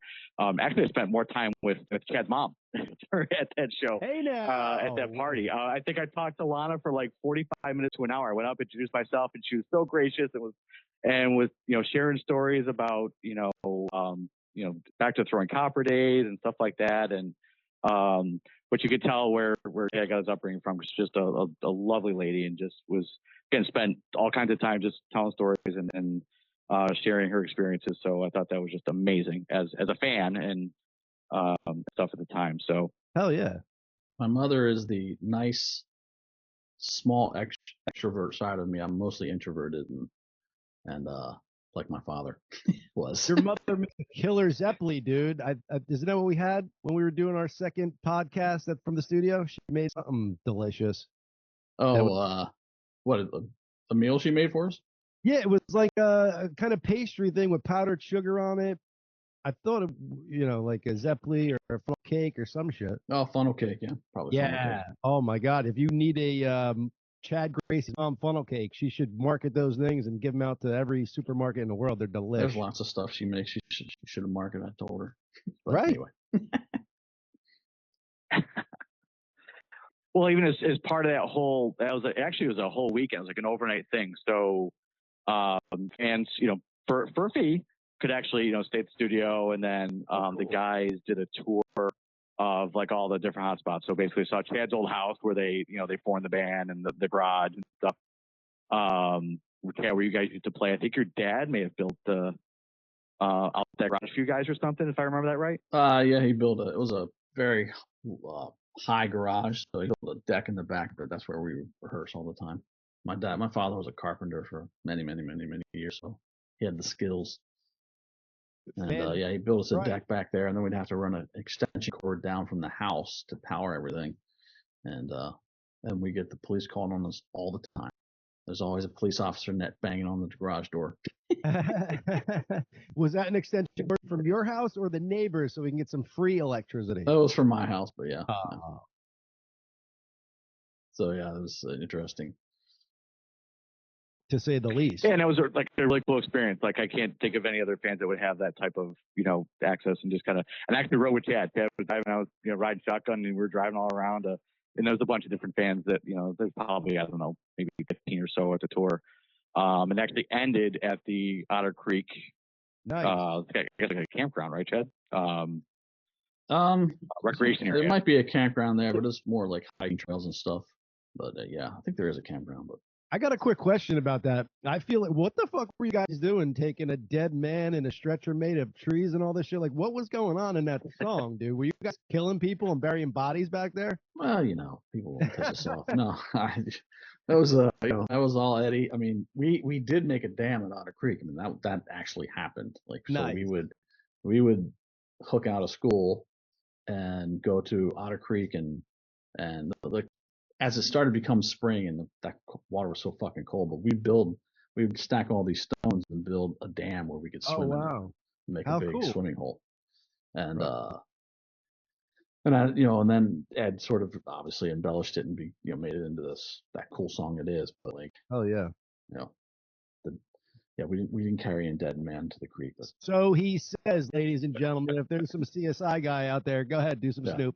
Speaker 3: actually, I spent more time with Chad's mom at that show.
Speaker 2: Hey now.
Speaker 3: At that party. I think I talked to Lana for like 45 minutes to an hour. I went up, introduced myself, and she was so gracious and was sharing stories about back to Throwing Copper days and stuff like that. And but you could tell where Chad got his upbringing from. She's just a lovely lady, and just was spent all kinds of time just telling stories and sharing her experiences. So I thought that was just amazing as a fan and stuff at the time. So
Speaker 2: hell yeah.
Speaker 1: My mother is the nice, small extrovert side of me. I'm mostly introverted and like my father was.
Speaker 2: Your mother made a killer Zeppeli, dude. Isn't that what we had when we were doing our second podcast from the studio? She made something delicious.
Speaker 1: Oh, what a meal she made for us?
Speaker 2: Yeah, it was like a kind of pastry thing with powdered sugar on it. I thought of like a Zeppeli or a funnel cake or some shit.
Speaker 1: Oh, funnel cake, yeah, probably.
Speaker 2: Yeah. Oh my God, if you need a Chad Gracey mom funnel cake, she should market those things and give them out to every supermarket in the world. They're delicious.
Speaker 1: There's lots of stuff she makes. She should have marketed. I told her. But
Speaker 2: right.
Speaker 1: Anyway.
Speaker 3: Well, even as part of that whole, it was a whole weekend. It was like an overnight thing. So fans, for a fee, could actually stay at the studio, and then the guys did a tour of like all the different hotspots. So basically, saw Chad's old house where they formed the band, and the garage and stuff. Where you guys used to play. I think your dad may have built the out that garage for you guys or something, if I remember that right.
Speaker 1: Yeah, he built it was a very high garage, so he built a deck in the back, but that's where we rehearse all the time. My father was a carpenter for many years, so he had the skills. And yeah, he built us a deck back there, and then we'd have to run an extension cord down from the house to power everything. And we get the police calling on us all the time. There's always a police officer banging on the garage door.
Speaker 2: Was that an extension cord from your house or the neighbors so we can get some free electricity?
Speaker 1: That was from my house, but yeah.
Speaker 2: Yeah.
Speaker 1: So yeah, it was interesting,
Speaker 2: to say the least.
Speaker 3: Yeah, and it was like a really cool experience. Like I can't think of any other fans that would have that type of access and just kind of. And I actually rode with Chad. Chad was driving. I was riding shotgun, and we were driving all around. And there was a bunch of different fans that there's probably, I don't know, maybe 15 or so at the tour. And actually ended at the Otter Creek.
Speaker 2: Nice.
Speaker 3: I guess like a campground, right, Chad? Recreation area.
Speaker 1: There might be a campground there, but it's more like hiking trails and stuff. But yeah, I think there is a campground. But
Speaker 2: I got a quick question about that. I feel like, what the fuck were you guys doing, taking a dead man in a stretcher made of trees and all this shit? Like, what was going on in that song, dude? Were you guys killing people and burying bodies back there?
Speaker 1: Well, people won't piss us off. No, That was that was all Eddie. I mean, we did make a dam at Otter Creek. I mean, that actually happened. Like, so
Speaker 2: Nice.
Speaker 1: we would hook out of school and go to Otter Creek, and like as it started to become spring and that water was so fucking cold, but we would stack all these stones and build a dam where we could
Speaker 2: Oh
Speaker 1: swim in it,
Speaker 2: wow.
Speaker 1: make a
Speaker 2: How
Speaker 1: big
Speaker 2: cool.
Speaker 1: swimming hole. And
Speaker 2: Right.
Speaker 1: and I, and then Ed sort of obviously embellished it and made it into that cool song it is. But like,
Speaker 2: Oh yeah.
Speaker 1: you know, the, yeah, we didn't carry in Dead Man to the creek. But
Speaker 2: So he says, ladies and gentlemen, if there's some CSI guy out there, go ahead, do some
Speaker 1: yeah,
Speaker 2: Snoop.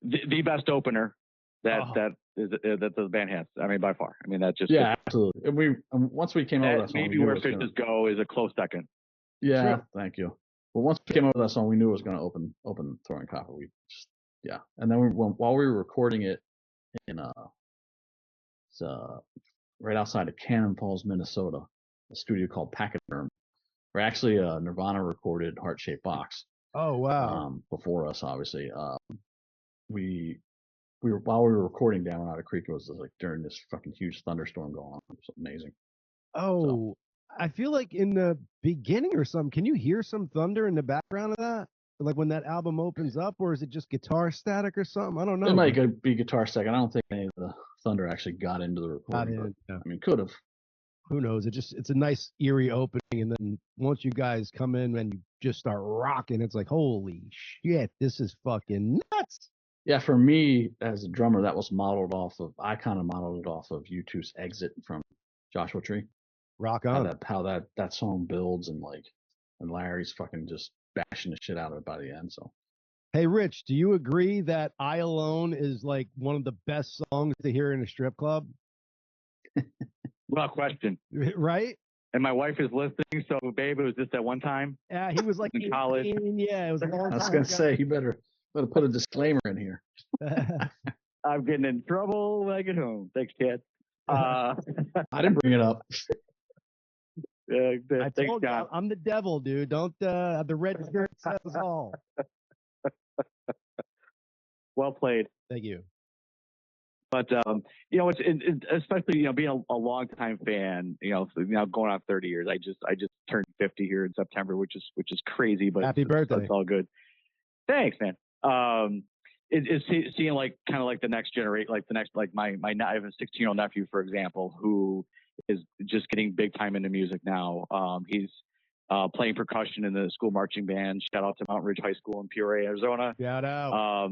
Speaker 3: The best opener that
Speaker 2: Oh.
Speaker 3: that the band has. I mean, by far. I mean, that just
Speaker 1: yeah, absolutely. And once we came over that song,
Speaker 3: maybe Where Fishes Go is a close second.
Speaker 1: Yeah,
Speaker 2: True.
Speaker 1: thank you. But once we came over that song, we knew it was going to open Throwing Copper. We just and then while we were recording it in it's, right outside of Cannon Falls, Minnesota, a studio called Pachyderm, where actually Nirvana recorded Heart Shaped Box.
Speaker 2: Oh wow.
Speaker 1: Before us, obviously. We were while we were recording down Otter Creek, it was like during this fucking huge thunderstorm going on. It was amazing.
Speaker 2: Oh, I feel like in the beginning or something, can you hear some thunder in the background of that? Like when that album opens up, or is it just guitar static or something? I don't know.
Speaker 1: It might be guitar stack. I don't think any of the thunder actually got into the
Speaker 2: Got
Speaker 1: recording, but
Speaker 2: in, yeah.
Speaker 1: I mean, could have.
Speaker 2: Who knows? It's a nice eerie opening, and then once you guys come in and you just start rocking, it's like holy shit, this is fucking nuts.
Speaker 1: Yeah, for me as a drummer, that was I kind of modeled it off of U2's Exit from Joshua Tree.
Speaker 2: Rock on.
Speaker 1: How that song builds and Larry's fucking just bashing the shit out of it by the end. So
Speaker 2: Hey, Rich, do you agree that I Alone is like one of the best songs to hear in a strip club?
Speaker 3: Without question.
Speaker 2: Right?
Speaker 3: And my wife is listening, so babe, it was just that one time.
Speaker 2: Yeah, he was like
Speaker 3: in college.
Speaker 2: Yeah, it was a long time.
Speaker 1: I was gonna say you better put a disclaimer in here.
Speaker 3: I'm getting in trouble when I get home. Thanks, Chad.
Speaker 1: I didn't bring it up.
Speaker 2: I told you, I'm the devil, dude. Don't the red shirt says all.
Speaker 3: Well played.
Speaker 2: Thank you.
Speaker 3: But it's especially being a longtime fan. Going on 30 years. I just turned 50 here in September, which is crazy. But
Speaker 2: happy birthday.
Speaker 3: It's all good. Thanks, man. It's seeing like kind of like the next generation, like the next I have a 16-year-old nephew, for example, who is just getting big time into music now. He's playing percussion in the school marching band. Shout out to Mount Ridge High School in Peoria, Arizona.
Speaker 2: Shout out.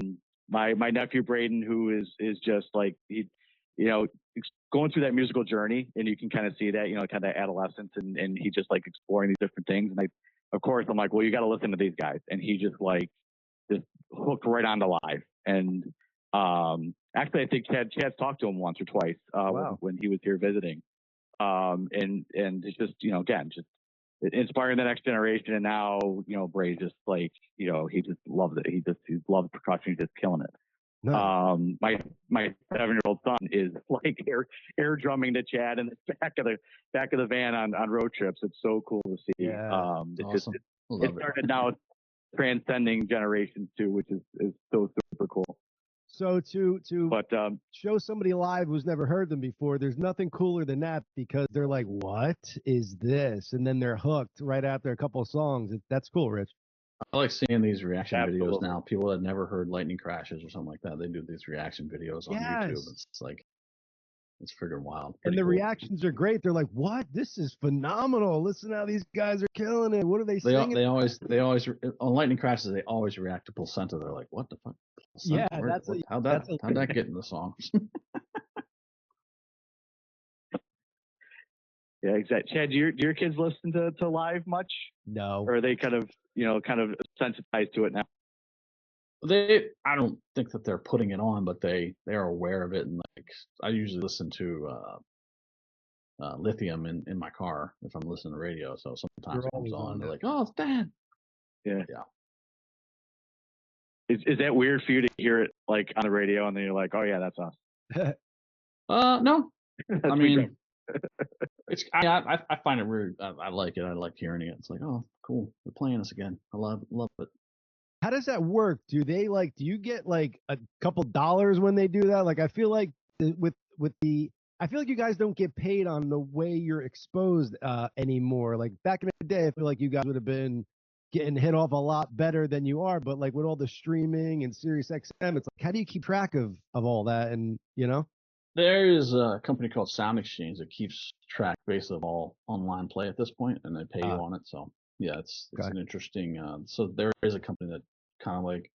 Speaker 3: My nephew Braden, who is just like he, going through that musical journey, and you can kind of see that, kind of adolescence, and he just like exploring these different things. And of course, I'm like, well, you got to listen to these guys, and he just hooked right onto live. And actually, I think Chad's talked to him once or twice when he was here visiting. And it's just again just inspiring the next generation. And now Bray just like he just loves it. He loves percussion. He's just killing it. Nice. My 7-year-old son is like air drumming to Chad in the back of the van on road trips. It's so cool to see.
Speaker 2: Yeah,
Speaker 1: awesome.
Speaker 3: It started now transcending generations too, which is so super cool.
Speaker 2: So to show somebody live who's never heard them before, there's nothing cooler than that, because they're like, what is this? And then they're hooked right after a couple of songs. That's cool, Rich.
Speaker 1: I like seeing these reaction videos now. People that never heard Lightning Crashes or something like that, they do these reaction videos on YouTube. It's like, it's freaking wild.
Speaker 2: And the reactions are great. They're like, what? This is phenomenal. Listen how these guys are killing it. What are they singing?
Speaker 1: They always on Lightning Crashes, they always react to Placenta. They're like, what the fuck? Placenta?
Speaker 2: Yeah,
Speaker 1: how'd that get in the song?
Speaker 3: Yeah, exactly. Chad, do your kids listen to live much?
Speaker 2: No.
Speaker 3: Or are they kind of sensitized to it now?
Speaker 1: I don't think that they're putting it on, but they are aware of it. And like, I usually listen to Lithium in my car if I'm listening to radio. So sometimes it comes on. They're like, oh, it's Dad.
Speaker 3: Yeah. Is that weird for you to hear it like on the radio and then you're like, oh yeah, that's us?
Speaker 1: No. I mean, I find it weird. I like it. I like hearing it. It's like, oh, cool. They're playing this again. I love it.
Speaker 2: How does that work? Do you get like a couple dollars when they do that? Like, I feel like I feel like you guys don't get paid on the way you're exposed anymore. Like back in the day, I feel like you guys would have been getting hit off a lot better than you are. But like with all the streaming and Sirius XM, it's like, how do you keep track of all that? And
Speaker 1: There is a company called Sound Exchange that keeps track basically of all online play at this point, and they pay you on it. So yeah, it's
Speaker 2: okay.
Speaker 1: an interesting. So there is a company that kind of like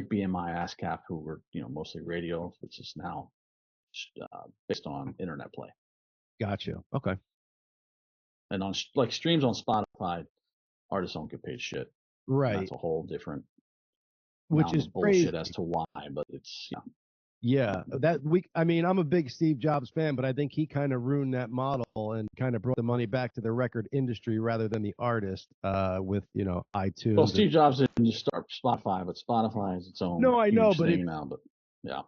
Speaker 1: BMI ASCAP, who were mostly radio, which is now based on internet play.
Speaker 2: Gotcha. Okay.
Speaker 1: And on like streams on Spotify, artists don't get paid shit.
Speaker 2: Right.
Speaker 1: That's a whole different
Speaker 2: which is
Speaker 1: bullshit
Speaker 2: crazy.
Speaker 1: as to why, but it's
Speaker 2: Yeah, I mean, I'm a big Steve Jobs fan, but I think he kind of ruined that model and kind of brought the money back to the record industry rather than the artist with, iTunes.
Speaker 1: Well, Steve Jobs didn't just start Spotify, but Spotify is its own huge thing now, but yeah.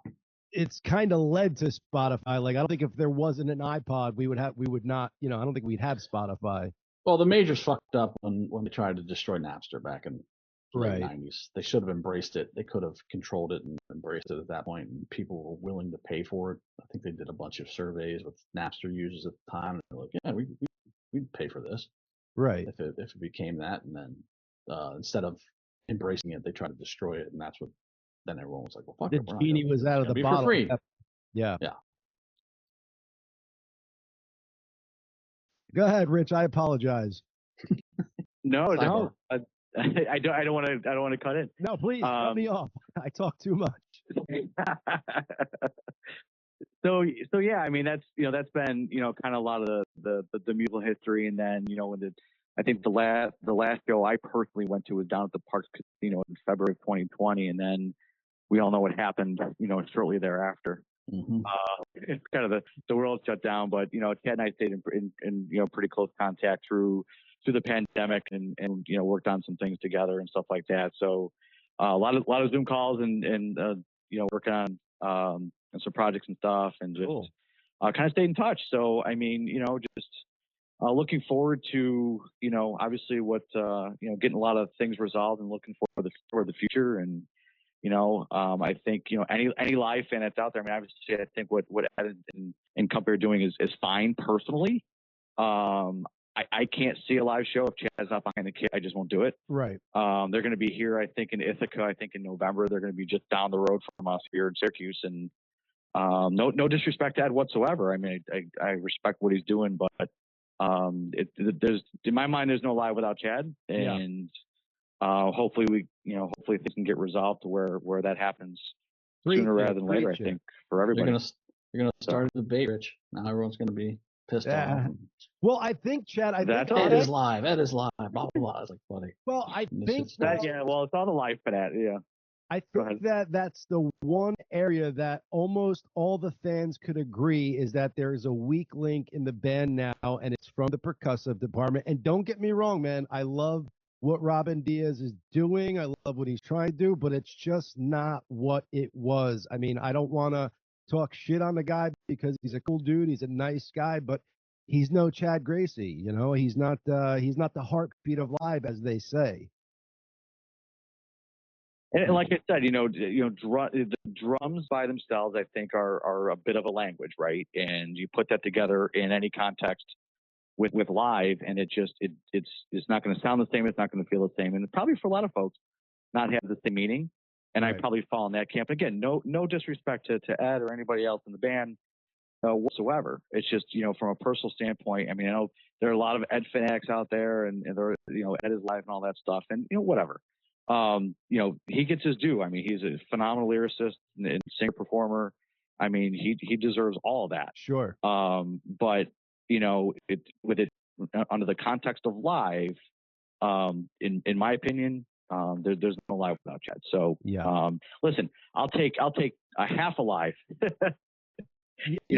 Speaker 2: It's kind of led to Spotify. Like, I don't think if there wasn't an iPod, we would not, I don't think we'd have Spotify.
Speaker 1: Well, the majors fucked up when they tried to destroy Napster back in the
Speaker 2: Right.
Speaker 1: late 90s. They should have embraced it. They could have controlled it and embraced it at that point, and people were willing to pay for it. I think they did a bunch of surveys with Napster users at the time, and they're like, yeah, we'd pay for this.
Speaker 2: Right.
Speaker 1: If it became that, and then instead of embracing it, they tried to destroy it, and that's what. Then everyone was like, well, fuck
Speaker 2: The
Speaker 1: it.
Speaker 2: genie was out of the bottle.
Speaker 1: For free.
Speaker 2: Yeah.
Speaker 1: Yeah.
Speaker 2: Go ahead, Rich. I apologize.
Speaker 3: No. I don't want to cut in.
Speaker 2: No, please cut me off. I talk too much.
Speaker 3: So yeah, I mean that's been kind of a lot of the musical history, and then I think the last show I personally went to was down at the Parks Casino in February of 2020, and then we all know what happened shortly thereafter.
Speaker 1: Mm-hmm.
Speaker 3: It's kind of the world shut down, but Chad and I stayed in pretty close contact through the pandemic, and worked on some things together and stuff like that. So a lot of Zoom calls and working on some projects and stuff, and just
Speaker 2: cool.
Speaker 3: Kind of stayed in touch. So I mean, just looking forward to obviously what getting a lot of things resolved, and looking forward for the future. And I think any live fan that's out there, I mean, obviously I think what Ed and company are doing is fine personally. I can't see a live show if Chad's not behind the kit. I just won't do it.
Speaker 2: Right.
Speaker 3: They're going to be here, I think, in Ithaca. I think in November. They're going to be just down the road from us here in Syracuse. And no disrespect to Ed whatsoever. I mean, I respect what he's doing, but there's in my mind there's no live without Chad. And hopefully hopefully things can get resolved to where that happens sooner rather than later. I think for everybody.
Speaker 1: You're gonna start a debate, Rich. Now everyone's gonna be pissed off.
Speaker 2: Well, I think, Chad,
Speaker 1: Ed is live. Ed is live. Blah blah blah. It's like funny.
Speaker 2: Well, I think
Speaker 3: that, well, it's all the live for that. Yeah.
Speaker 2: I think that's the one area that almost all the fans could agree is that there is a weak link in the band now, and it's from the percussive department. And don't get me wrong, man, I love what Robin Diaz is doing. I love what he's trying to do, but it's just not what it was. I mean, I don't want to talk shit on the guy because he's a cool dude. He's a nice guy, but he's no Chad Gracey. He's not the heartbeat of live, as they say.
Speaker 3: And like I said, the drums by themselves, I think, are a bit of a language, right? And you put that together in any context with live, and it's not going to sound the same. It's not going to feel the same, and probably for a lot of folks, not have the same meaning. And right. I probably fall in that camp. Again, no disrespect to Ed or anybody else in the band whatsoever. It's just from a personal standpoint. I mean, I know there are a lot of Ed fanatics out there, and there Ed is live and all that stuff, and whatever. He gets his due. I mean, he's a phenomenal lyricist and singer performer. I mean, he deserves all of that.
Speaker 2: Sure.
Speaker 3: But with it under the context of live, in my opinion, there's no live without Chad. So listen, I'll take a half a live.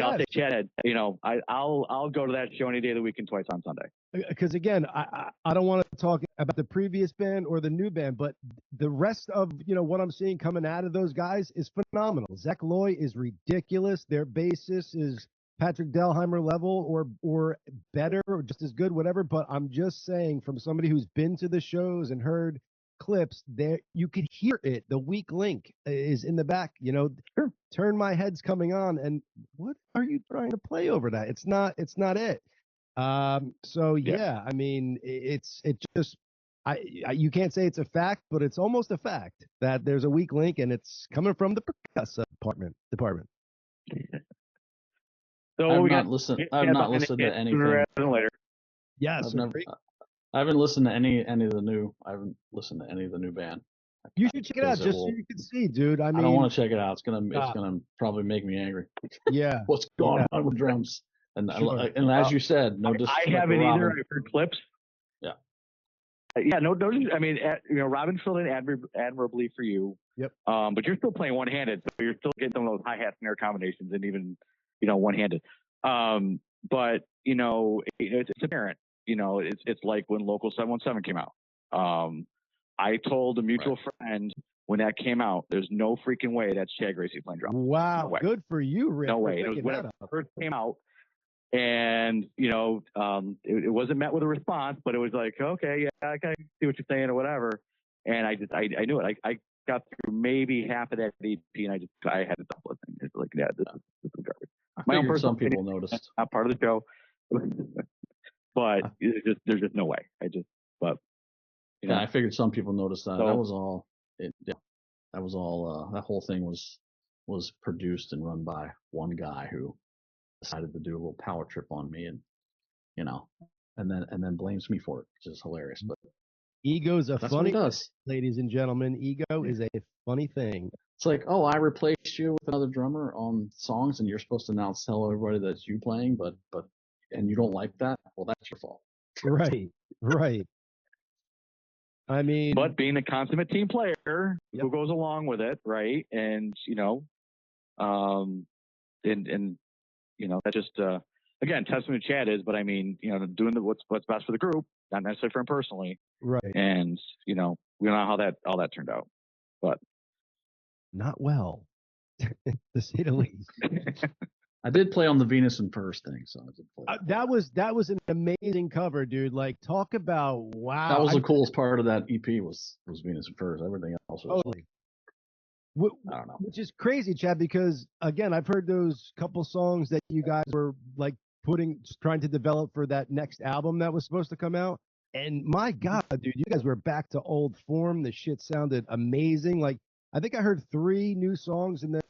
Speaker 3: I'll take Chad. I'll go to that show any day of the week and twice on Sunday.
Speaker 2: Because again, I don't want to talk about the previous band or the new band, but the rest of what I'm seeing coming out of those guys is phenomenal. Zach Loy is ridiculous. Their bassist is Patrick Delheimer level or better or just as good, whatever. But I'm just saying, from somebody who's been to the shows and heard clips, there you could hear it. The weak link is in the back.
Speaker 3: Sure.
Speaker 2: Turn My Head's coming on, and what are you trying to play over that? It's not it. So yeah, I mean, it just you can't say it's a fact, but it's almost a fact that there's a weak link, and it's coming from the percussive department.
Speaker 3: So
Speaker 1: I've
Speaker 3: we
Speaker 1: not
Speaker 3: got
Speaker 1: listened. I've not listened to anything.
Speaker 3: Later.
Speaker 2: Yeah,
Speaker 1: I haven't listened to any of the new. I haven't listened to any of the new band.
Speaker 2: You should check it out just so you can see, dude. I mean,
Speaker 1: I don't want to check it out. It's gonna probably make me angry.
Speaker 2: Yeah.
Speaker 1: What's going on with drums? And and as you said, no disrespect.
Speaker 3: I haven't
Speaker 1: to
Speaker 3: either.
Speaker 1: Robin.
Speaker 3: I've heard clips.
Speaker 1: Yeah.
Speaker 3: Yeah. No. I mean, Robin filled in admirably for you.
Speaker 2: Yep.
Speaker 3: But you're still playing one-handed, so you're still getting some of those hi-hat snare combinations, and even one-handed. But it's apparent. It's like when Local 717 came out. I told a mutual friend when that came out, there's no freaking way that's Chad Gracey playing drums.
Speaker 2: Wow,
Speaker 3: no
Speaker 2: good for you, Rick.
Speaker 3: No way. It was when it first came out, and it wasn't met with a response, but it was like, okay, yeah, I can see what you're saying or whatever. And I knew it. I got through maybe half of that EP, and I had to stop listening. It's like, yeah, this is garbage.
Speaker 1: My own personal people noticed.
Speaker 3: Not part of the show, but there's just no way.
Speaker 1: I figured some people noticed that.
Speaker 3: So,
Speaker 1: that was all. That was all. That whole thing was produced and run by one guy who decided to do a little power trip on me, and and then blames me for it, which is hilarious. But
Speaker 2: ego's a
Speaker 1: that's
Speaker 2: funny
Speaker 1: what he does,
Speaker 2: ladies and gentlemen. Ego is a funny thing.
Speaker 1: It's like, oh, I replaced you with another drummer on songs, and you're supposed to now tell everybody that's you playing, but and you don't like that. Well, that's your fault.
Speaker 2: Right. I mean,
Speaker 3: but being a consummate team player who goes along with it, right? And that's just again, testament to Chad is, but I mean, doing what's best for the group, not necessarily for him personally,
Speaker 2: right?
Speaker 3: And we don't know how that turned out, but
Speaker 2: not well, to say the least.
Speaker 1: I did play on the Venus and Furs thing, so I did play.
Speaker 2: That was an amazing cover, dude. Like, talk about wow.
Speaker 1: That was the coolest part of that EP was Venus and Furs. Everything else was
Speaker 2: totally.
Speaker 1: I don't know.
Speaker 2: Which is crazy, Chad, because again, I've heard those couple songs that you guys were like trying to develop for that next album that was supposed to come out. And my God, dude, you guys were back to old form. The shit sounded amazing. Like, I think I heard 3 new songs and then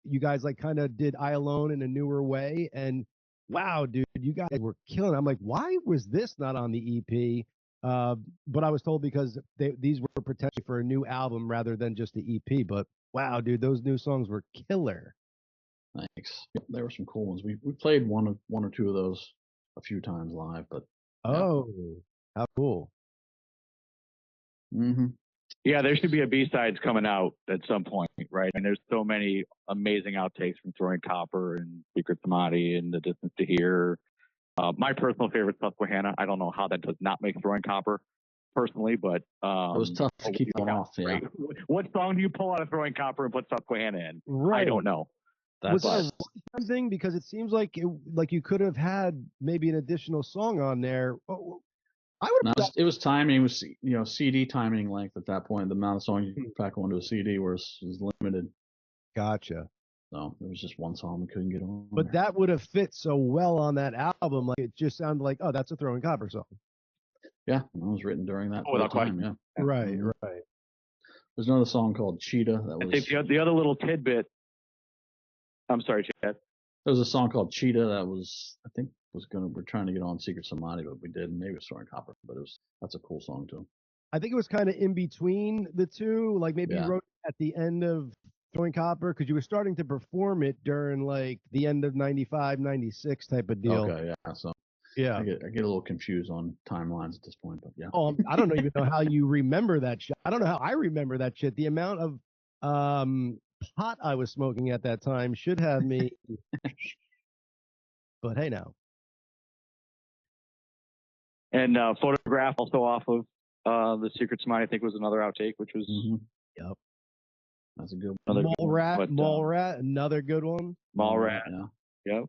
Speaker 2: you guys like kind of did I Alone in a newer way. And wow, dude, you guys were killing. I'm like, why was this not on the EP? But I was told because these were potentially for a new album rather than just the EP. But wow, dude, those new songs were killer.
Speaker 1: Thanks. Yep, there were some cool ones. We played one or two of those a few times live, but
Speaker 2: how cool.
Speaker 1: Mm-hmm.
Speaker 3: Yeah, there should be a B-sides coming out at some point, right? I mean, there's so many amazing outtakes from Throwing Copper and Secret Samadhi and The Distance to Here. My personal favorite, Susquehanna. I don't know how that does not make Throwing Copper, personally, but
Speaker 1: it was tough to keep that off. Yeah.
Speaker 3: What song do you pull out of Throwing Copper and put Susquehanna in?
Speaker 2: Right.
Speaker 3: I don't know.
Speaker 2: Was that a thing? Because it seems like you could have had maybe an additional song on there.
Speaker 1: It was timing. It was CD timing length at that point. The amount of songs you could pack onto a CD was limited.
Speaker 2: Gotcha.
Speaker 1: So it was just one song we couldn't get on.
Speaker 2: But that would have fit so well on that album. Like, it just sounded like, oh, that's a Throwing Copper song.
Speaker 1: Yeah, it was written during that time. Yeah.
Speaker 2: Right.
Speaker 1: There's another song called Cheetah.
Speaker 3: I think the other little tidbit. I'm sorry, Chad.
Speaker 1: There was a song called Cheetah that we're trying to get on Secret Samadhi, but we didn't. Maybe it was Throwing Copper, but that's a cool song too.
Speaker 2: I think it was kind of in between the two. Like, maybe you wrote it at the end of Throwing Copper because you were starting to perform it during like the end of 95, 96 type of deal.
Speaker 1: Okay, yeah. So
Speaker 2: yeah,
Speaker 1: I get a little confused on timelines at this point, but yeah.
Speaker 2: Oh, I don't even know how you remember that shit. I don't know how I remember that shit. The amount of pot I was smoking at that time should have me. But hey, now.
Speaker 3: And Photograph also off of the Secret Samadhi, I think, was another outtake, which was
Speaker 2: Yep.
Speaker 1: That's a good
Speaker 2: one. Mall Rat, another good one.
Speaker 3: Mall Rat,
Speaker 1: yeah.
Speaker 3: Yep.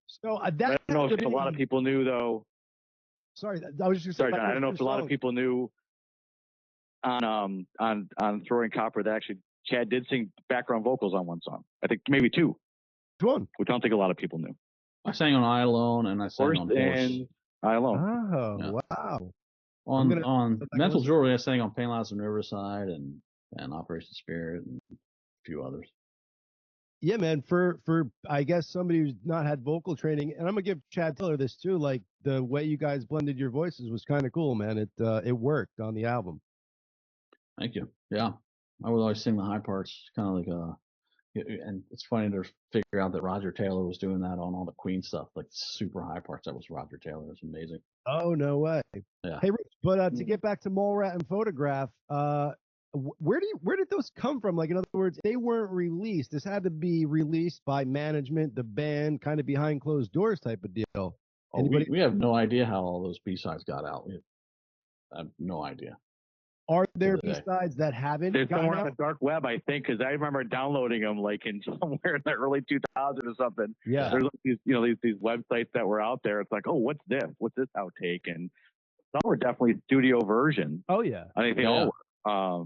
Speaker 2: So
Speaker 3: I don't know if a lot of people knew, though.
Speaker 2: Sorry, I was just
Speaker 3: Sorry,
Speaker 2: saying
Speaker 3: John. I don't know if a lot of people knew on Throwing Copper that actually Chad did sing background vocals on one song. I think maybe two.
Speaker 2: Which one?
Speaker 3: Which I don't think a lot of people knew.
Speaker 1: I sang on I Alone and I sang on Horse.
Speaker 3: And I Alone.
Speaker 2: Oh,
Speaker 1: Yeah.
Speaker 2: wow.
Speaker 1: On Mental Jewelry, I sang on Pain Loss and Riverside and Operation Spirit and a few others.
Speaker 2: Yeah, man. For I guess somebody who's not had vocal training, and I'm gonna give Chad Tiller this too. Like the way you guys blended your voices was kind of cool, man. It worked on the album.
Speaker 1: Thank you. Yeah, I would always sing the high parts, kind of like and it's funny to figure out that Roger Taylor was doing that on all the Queen stuff, like super high parts. That was Roger Taylor. It was amazing.
Speaker 2: Oh, no way.
Speaker 1: Yeah.
Speaker 2: Hey, Rich, but to get back to Mallrat and Photograph, where did those come from? Like, in other words, they weren't released. This had to be released by management, the band, kind of behind closed doors type of deal.
Speaker 1: Oh, we have no idea how all those B-sides got out. I have no idea.
Speaker 2: Are there B-sides that haven't?
Speaker 3: There's somewhere on the dark web, I think, because I remember downloading them like in somewhere in the early 2000s or something.
Speaker 2: Yeah.
Speaker 3: There's these, these websites that were out there. It's like, oh, what's this? What's this outtake? And some were definitely studio versions.
Speaker 2: Oh yeah.
Speaker 3: I think they all were.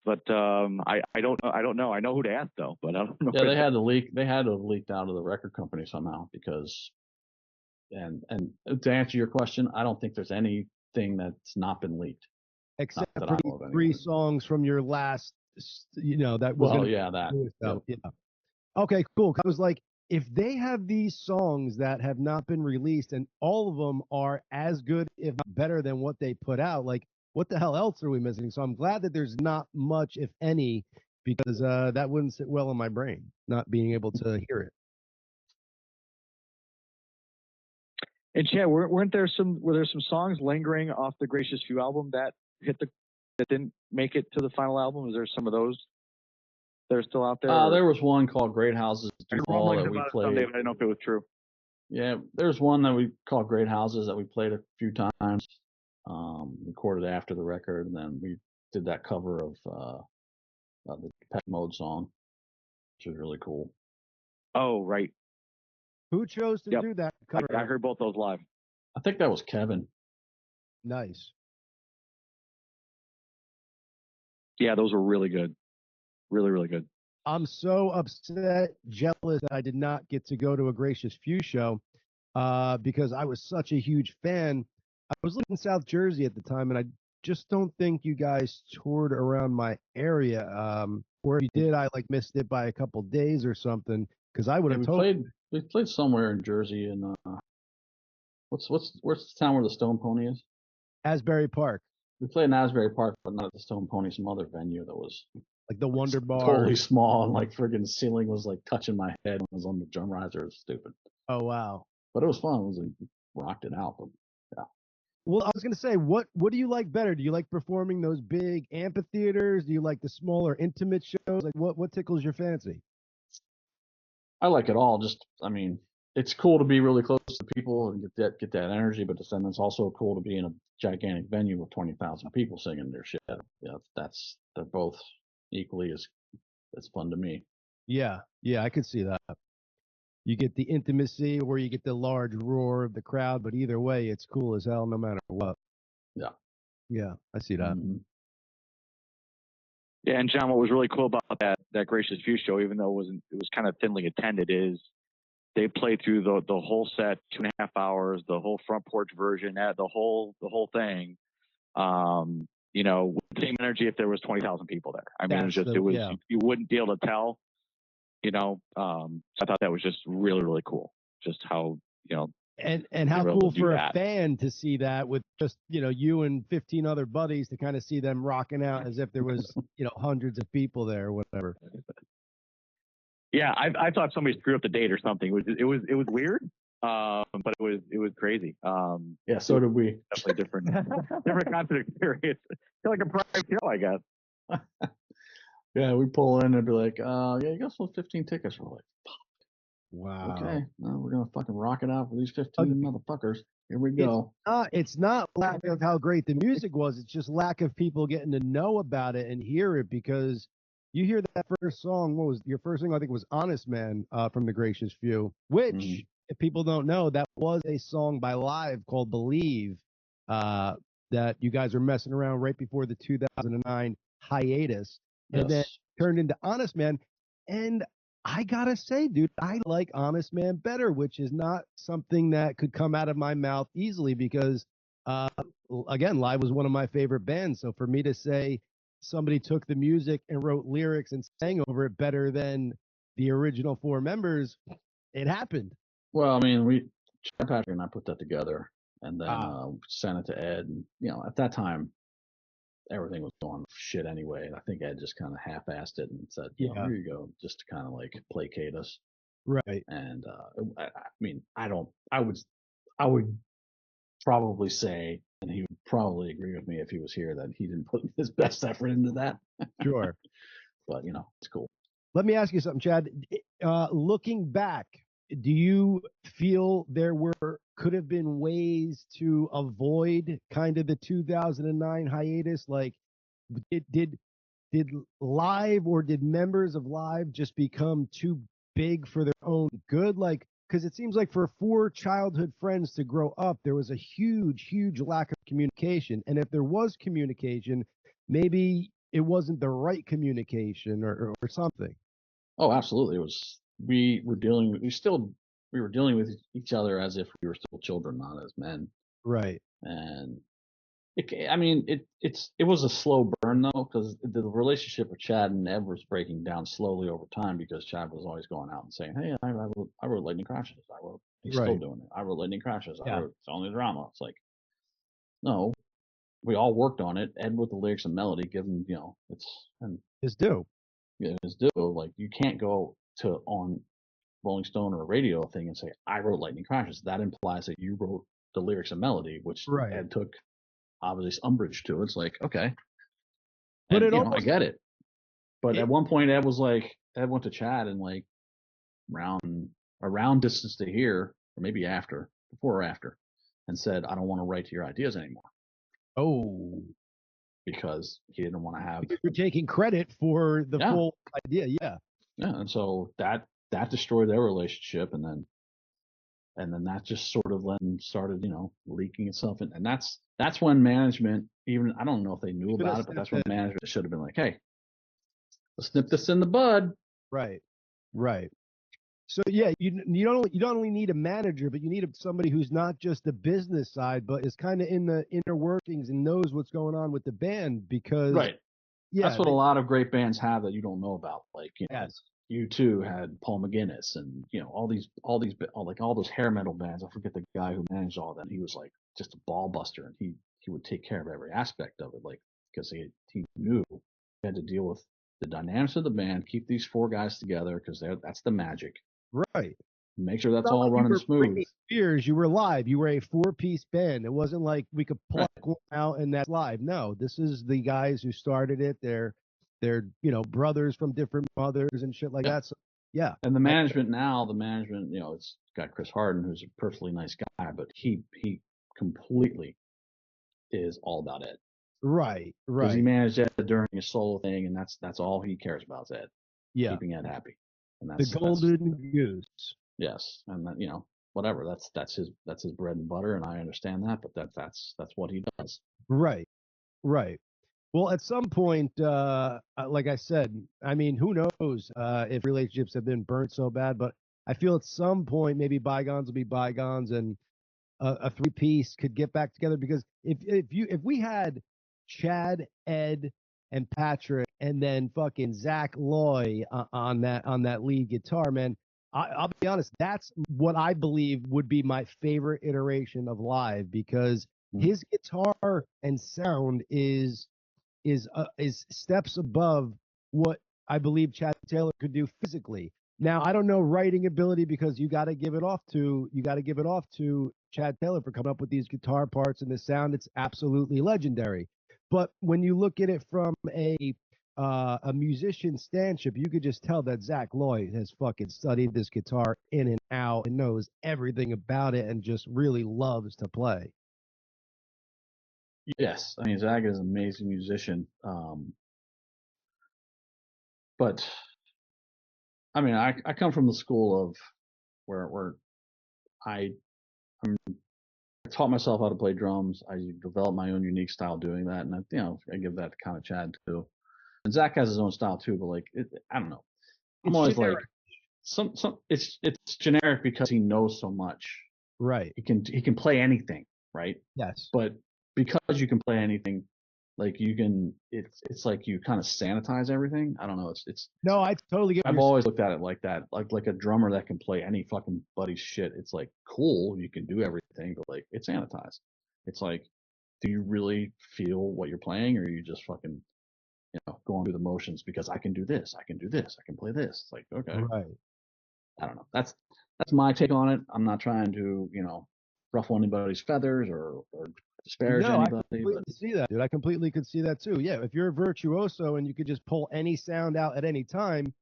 Speaker 3: But I don't know. I know who to ask though, but I don't know.
Speaker 1: Yeah, they had to have leaked out of the record company somehow because, and to answer your question, I don't think there's anything that's not been leaked.
Speaker 2: Except for 3 songs from your last, that was.
Speaker 1: Well, yeah, that.
Speaker 2: Yeah. Okay, cool. I was like, if they have these songs that have not been released and all of them are as good, if not better than what they put out, like, what the hell else are we missing? So I'm glad that there's not much, if any, because that wouldn't sit well in my brain, not being able to hear it.
Speaker 3: And Chad, were there some songs lingering off the Gracious Few album that didn't make it to the final album? Is there some of those that are still out there?
Speaker 1: There was one called Great Houses that we played.
Speaker 3: I don't know if it was true.
Speaker 1: Yeah, there's one that we called Great Houses that we played a few times, recorded after the record, and then we did that cover of the Pet Mode song, which was really cool.
Speaker 3: Oh, right.
Speaker 2: Who chose to do that cover?
Speaker 3: I heard both those live.
Speaker 1: I think that was Kevin.
Speaker 2: Nice.
Speaker 3: Yeah, those were really good. Really, really good.
Speaker 2: I'm so upset, jealous that I did not get to go to a Gracious Few show because I was such a huge fan. I was living in South Jersey at the time, and I just don't think you guys toured around my area. Or if you did, I missed it by a couple days or something because I would have
Speaker 1: We played somewhere in Jersey, and where's the town where the Stone Pony is?
Speaker 2: Asbury Park.
Speaker 1: We played in Asbury Park, but not at the Stone Pony, some other venue that was
Speaker 2: like the Wonder Bar.
Speaker 1: Totally small, and friggin' ceiling was touching my head when I was on the drum riser. It was stupid.
Speaker 2: Oh wow!
Speaker 1: But it was fun. It was rocked it out. But yeah.
Speaker 2: Well, I was gonna say, what do you like better? Do you like performing those big amphitheaters? Do you like the smaller, intimate shows? Like what tickles your fancy?
Speaker 1: I like it all. It's cool to be really close to people and get that energy, but then it's also cool to be in a gigantic venue with 20,000 people singing their shit. Yeah, they're both equally as fun to me.
Speaker 2: Yeah, I could see that. You get the intimacy where you get the large roar of the crowd, but either way, it's cool as hell no matter what. Yeah, I see that.
Speaker 1: Mm-hmm.
Speaker 3: Yeah, and John, what was really cool about that Gracious Few show, even though it was kind of thinly attended, is they played through the whole set, 2.5 hours, the whole front porch version, the whole thing. With the same energy if there was 20,000 people there. I mean, you wouldn't be able to tell. So I thought that was just really, really cool. Just how
Speaker 2: and how cool for a fan to see that with just you and 15 other buddies to kind of see them rocking out as if there was hundreds of people there or whatever.
Speaker 3: Yeah, I thought somebody screwed up the date or something. It was weird, but it was crazy.
Speaker 1: Yeah, so did we.
Speaker 3: Definitely different concert experience. Feel like a private show, I guess.
Speaker 1: Yeah, we pull in and be like, yeah, you got some 15 tickets. We're like, fuck.
Speaker 2: Wow.
Speaker 1: Okay, well, we're gonna fucking rock it out for these 15 motherfuckers. Here we go.
Speaker 2: It's not lack of how great the music was. It's just lack of people getting to know about it and hear it, because you hear that first song. What was your first song? I think it was Honest Man from the Gracious Few, which, if people don't know, that was a song by Live called Believe, that you guys were messing around right before the 2009 hiatus, and then
Speaker 1: Yes.
Speaker 2: turned into Honest Man. And I gotta say, dude, I like Honest Man better, which is not something that could come out of my mouth easily because, uh, again, Live was one of my favorite bands. So for me to say somebody took the music and wrote lyrics and sang over it better than the original four members, it happened.
Speaker 1: Well, I mean, Chad Patrick and I put that together, and then
Speaker 2: Ah,
Speaker 1: sent it to Ed. And at that time, everything was going shit anyway. And I think Ed just kind of half-assed it and said,
Speaker 2: yeah,
Speaker 1: here you go, just to kind of like placate us.
Speaker 2: right.
Speaker 1: And I mean, I would probably say, and he would probably agree with me if he was here, that he didn't put his best effort into that.
Speaker 2: Sure.
Speaker 1: But it's cool.
Speaker 2: Let me ask you something, Chad. Looking back, do you feel there could have been ways to avoid kind of the 2009 hiatus? Like, did Live or did members of Live just become too big for their own good? Like, because it seems like for four childhood friends to grow up, there was a huge lack of communication. And if there was communication, maybe it wasn't the right communication or something.
Speaker 1: Oh, absolutely. It was. We were dealing with each other as if we were still children, not as men.
Speaker 2: Right.
Speaker 1: And I mean, it was a slow burn though, because the relationship with Chad and Ed was breaking down slowly over time because Chad was always going out and saying, "Hey, I wrote Lightning Crashes. He's still
Speaker 2: Right.
Speaker 1: doing it. I wrote Lightning Crashes. I
Speaker 2: Yeah.
Speaker 1: wrote It's Only Drama." It's like, no, we all worked on it. Ed wrote the lyrics and melody, given and
Speaker 2: It's due.
Speaker 1: his due. Like, you can't go to on Rolling Stone or a radio thing and say, "I wrote Lightning Crashes." That implies that you wrote the lyrics and melody, which
Speaker 2: Right.
Speaker 1: Ed took obviously umbrage to. It's like, okay,
Speaker 2: But
Speaker 1: and
Speaker 2: it
Speaker 1: I
Speaker 2: almost
Speaker 1: get it. But
Speaker 2: it,
Speaker 1: at one point, Ed went to Chad and like around distance to here, or maybe before or after, and said, "I don't want to write to your ideas anymore,"
Speaker 2: oh,
Speaker 1: because he didn't want to have.
Speaker 2: because you're taking credit for the
Speaker 1: Yeah,
Speaker 2: full idea. Yeah.
Speaker 1: yeah, and so that destroyed their relationship, and then that just sort of then started, leaking itself in, and that's when management, even, I don't know if they knew
Speaker 2: Should have
Speaker 1: about it, but that's
Speaker 2: stepped
Speaker 1: when
Speaker 2: in.
Speaker 1: management should have been like, "Hey, let's nip this in the bud."
Speaker 2: Right. Right. So yeah, you don't only need a manager, but you need somebody who's not just the business side, but is kind of in the inner workings and knows what's going on with the band. Because
Speaker 1: Right. That's
Speaker 2: yeah,
Speaker 1: what a lot of great bands have that you don't know about. Like,
Speaker 2: yes,
Speaker 1: U2 had Paul McGuinness, and all those hair metal bands. I forget the guy who managed all that. He was like just a ball buster, and he would take care of every aspect of it, like, because he knew he had to deal with the dynamics of the band, keep these four guys together, because that's the magic.
Speaker 2: right.
Speaker 1: Make sure that's
Speaker 2: Not
Speaker 1: all
Speaker 2: like you
Speaker 1: running
Speaker 2: were
Speaker 1: smooth.
Speaker 2: Britney Spears, you were Live. You were a four-piece band. It wasn't like we could
Speaker 1: Right.
Speaker 2: pluck one out and that's Live. No, this is the guys who started it. They're brothers from different mothers and shit like
Speaker 1: Yeah.
Speaker 2: that. So yeah,
Speaker 1: And the management, it's got Chris Harden, who's a perfectly nice guy, but he completely is all about Ed,
Speaker 2: right,
Speaker 1: because he
Speaker 2: right,
Speaker 1: managed Ed during his solo thing, and that's all he cares about is Ed,
Speaker 2: yeah.
Speaker 1: keeping Ed happy, and
Speaker 2: The
Speaker 1: that's
Speaker 2: golden goose.
Speaker 1: yes, and then, whatever, that's his bread and butter, and I understand that, but that's what he does.
Speaker 2: Right, right. Well, at some point, like I said, I mean, who knows if relationships have been burnt so bad, but I feel at some point maybe bygones will be bygones, and a three-piece could get back together. Because if we had Chad, Ed, and Patrick, and then fucking Zach Loy on that lead guitar, man, I'll be honest, that's what I believe would be my favorite iteration of Live, because
Speaker 1: Mm.
Speaker 2: his guitar and sound is steps above what I believe Chad Taylor could do physically. Now, I don't know writing ability, because you got to give it off to Chad Taylor for coming up with these guitar parts and the sound. It's absolutely legendary. But when you look at it from a musician standship, you could just tell that Zach Lloyd has fucking studied this guitar in and out and knows everything about it and just really loves to play.
Speaker 1: Yes, I mean, Zach is an amazing musician, but I mean, I come from the school of where I taught myself how to play drums. I developed my own unique style doing that, and I give that to kind of Chad too. And Zach has his own style too, but like I don't know. I'm always generic. Like some it's generic because he knows so much.
Speaker 2: Right.
Speaker 1: He can play anything, right?
Speaker 2: Yes.
Speaker 1: But because you can play anything, like you can, it's like you kind of sanitize everything. I don't know. It's
Speaker 2: no, I totally get.
Speaker 1: I've always looked at it like that, like a drummer that can play any fucking buddy's shit. It's like cool, you can do everything, but like it's sanitized. It's like, do you really feel what you're playing, or are you just fucking, going through the motions because I can do this, I can do this, I can play this? It's like, okay,
Speaker 2: right.
Speaker 1: I don't know. That's my take on it. I'm not trying to, ruffle anybody's feathers or disparage anybody.
Speaker 2: I completely see that, dude. I completely could see that too. Yeah, if you're a virtuoso and you could just pull any sound out at any time,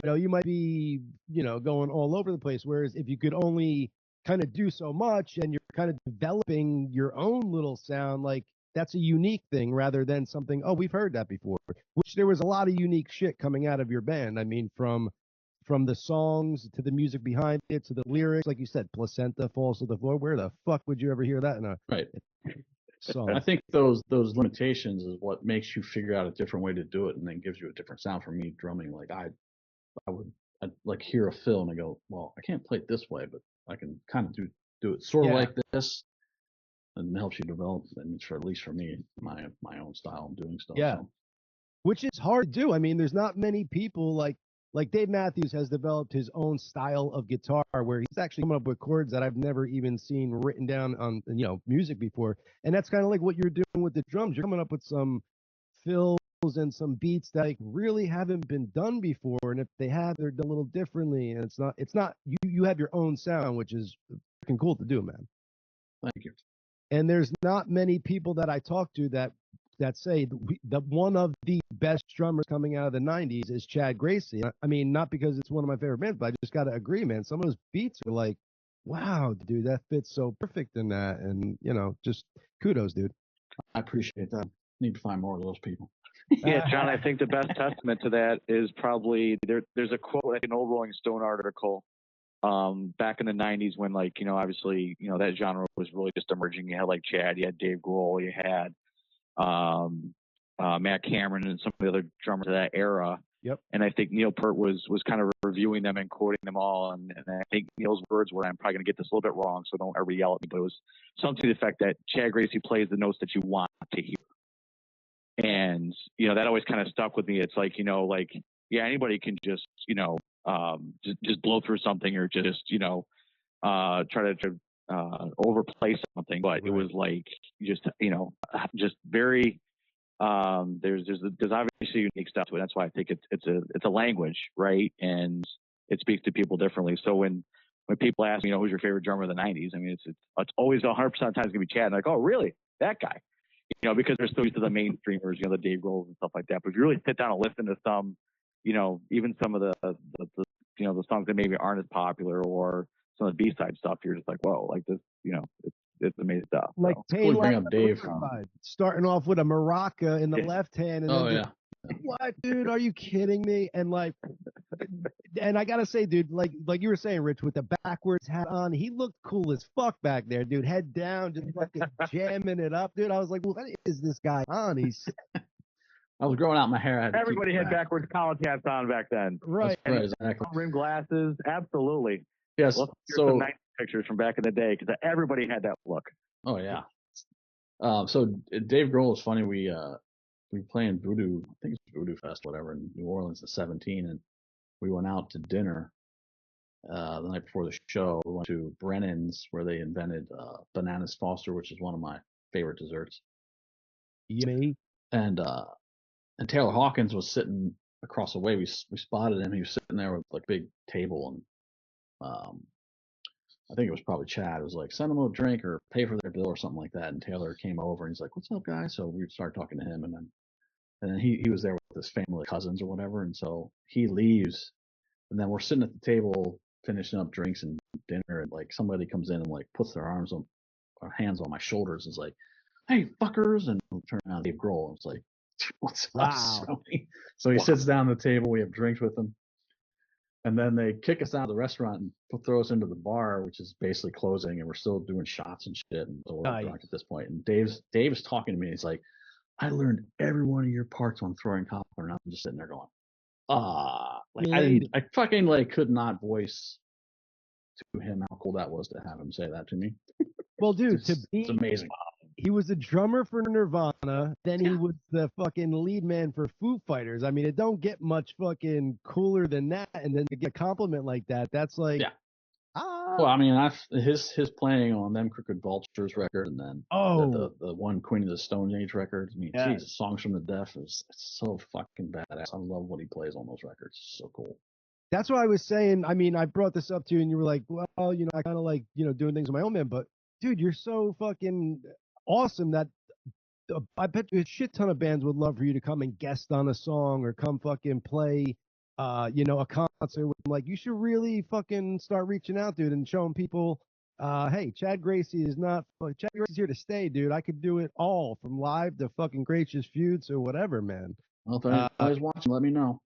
Speaker 2: you might be, going all over the place. Whereas if you could only kind of do so much and you're kind of developing your own little sound, like that's a unique thing rather than something, oh, we've heard that before, which there was a lot of unique shit coming out of your band. I mean, from the songs to the music behind it to the lyrics, like you said, placenta falls to the floor. Where the fuck would you ever hear that in a song?
Speaker 1: I think those limitations is what makes you figure out a different way to do it, and then gives you a different sound. For me, drumming, like I'd like hear a fill and I go, well, I can't play it this way, but I can kind of do it sort of like this, and it helps you develop. And for at least for me, my own style of doing stuff.
Speaker 2: Yeah,
Speaker 1: so.
Speaker 2: Which is hard to do. I mean, there's not many people like Dave Matthews has developed his own style of guitar where he's actually coming up with chords that I've never even seen written down on, music before. And that's kind of like what you're doing with the drums. You're coming up with some fills and some beats that like really haven't been done before. And if they have, they're done a little differently. And it's not you have your own sound, which is freaking cool to do, man.
Speaker 1: Thank you.
Speaker 2: And there's not many people that I talk to that say that one of the best drummers coming out of the 90s is Chad Gracey. I mean, not because it's one of my favorite bands, but I just got to agree, man. Some of those beats are like, wow, dude, that fits so perfect in that. And, just kudos, dude.
Speaker 1: I appreciate that. Need to find more of those people.
Speaker 3: Yeah, John, I think the best testament to that is probably there's a quote, like an old Rolling Stone article back in the 90s when, like, obviously, that genre was really just emerging. You had like Chad, you had Dave Grohl, you had Matt Cameron and some of the other drummers of that era.
Speaker 2: Yep.
Speaker 3: And I think Neil Peart was kind of reviewing them and quoting them all. And I think Neil's words were, I'm probably going to get this a little bit wrong, so don't ever yell at me, but it was something to the effect that Chad Gracey plays the notes that you want to hear. And, that always kind of stuck with me. It's like, yeah, anybody can just, just blow through something or just, try to overplay something, but it was like just very there's obviously unique stuff to it. That's why I think it's a language, right? And it speaks to people differently. So when people ask me, who's your favorite drummer of the 90s, I mean, it's always 100% of the time it's gonna be Chad. And like, oh, really? That guy? Because they're still used to the mainstreamers, the Dave Grohls and stuff like that. But if you really sit down and listen to some, even some of the songs that maybe aren't as popular or some of the B-side stuff, you're just like, whoa, like this, it's amazing stuff.
Speaker 2: Like
Speaker 1: so. Bring up Dave,
Speaker 2: starting off with a maraca in the left hand, and what, dude? Are you kidding me? And like, and I gotta say, dude, like you were saying, Rich, with the backwards hat on, he looked cool as fuck back there, dude. Head down, just fucking jamming it up, dude. I was like, well, what is this guy on?
Speaker 1: I was growing out my hair.
Speaker 3: Everybody had backwards college hats on back then.
Speaker 2: Right.
Speaker 1: Right, exactly.
Speaker 3: Rim glasses, absolutely.
Speaker 1: Yes.
Speaker 3: Let's hear some nice pictures from back in the day because everybody had that look.
Speaker 1: Oh yeah. So Dave Grohl is funny. We playing Voodoo, I think it's Voodoo Fest, whatever, in New Orleans in 17, and we went out to dinner the night before the show. We went to Brennan's where they invented bananas Foster, which is one of my favorite desserts.
Speaker 2: Yummy.
Speaker 1: And Taylor Hawkins was sitting across the way. We spotted him. He was sitting there with like a big table, and I think it was probably Chad. It was like, send them a drink or pay for their bill or something like that. And Taylor came over and he's like, what's up, guys? So we started talking to him, and then he was there with his family, cousins or whatever. And so he leaves, and then we're sitting at the table finishing up drinks and dinner, and like somebody comes in and like puts their hands on my shoulders and is like, hey, fuckers. And we turn around, Dave Grohl. It's like, what's up? So he sits down at the table. We have drinks with him. And then they kick us out of the restaurant and throw us into the bar, which is basically closing, and we're still doing shots and shit, and we're all drunk at this point. And Dave's talking to me. He's like, "I learned every one of your parts on throwing copper," and I'm just sitting there going, like I fucking like could not voice to him how cool that was to have him say that to me.
Speaker 2: Well, dude,
Speaker 1: it's amazing.
Speaker 2: He was a drummer for Nirvana, then he was the fucking lead man for Foo Fighters. I mean, it don't get much fucking cooler than that, and then to get a compliment like that, that's like,
Speaker 1: Well, I mean, his playing on them Crooked Vultures record, and then the one Queen of the Stone Age record. I mean, Jesus, Songs from the Deaf is so fucking badass. I love what he plays on those records. It's so cool.
Speaker 2: That's what I was saying. I mean, I brought this up to you, and you were like, well, you know, I kind of like, you know, doing things with my own man, but dude, you're so fucking awesome that I bet you a shit ton of bands would love for you to come and guest on a song or come fucking play, you know, a concert with them. Like, you should really fucking start reaching out, dude, and showing people, hey, Chad Gracey is not, Chad Gracey's here to stay, dude. I could do it all from live to fucking Gracious Feuds or whatever, man.
Speaker 1: Well, if anybody's watching, let me know.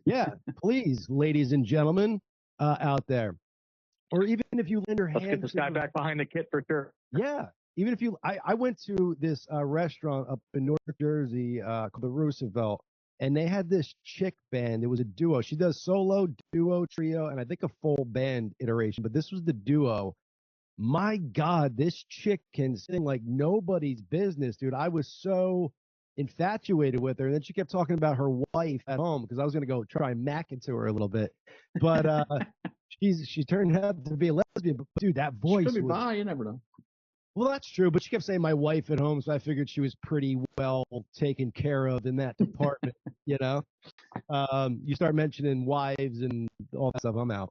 Speaker 2: Yeah, please, ladies and gentlemen out there. Or even if you lend your hand.
Speaker 3: Let's get this guy back behind the kit for sure.
Speaker 2: Yeah. Even if you, I went to this restaurant up in North Jersey called the Roosevelt, and they had this chick band. It was a duo. She does solo, duo, trio, and I think a full band iteration, but this was the duo. My God, this chick can sing like nobody's business, dude. I was so infatuated with her. And then she kept talking about her wife at home because I was going to go try and mack it to her a little bit. But she turned out to be a lesbian. But, dude, that voice.
Speaker 1: She could be bi, you never know.
Speaker 2: Well, that's true, but she kept saying my wife at home, so I figured she was pretty well taken care of in that department, you know? You start mentioning wives and all that stuff, I'm out.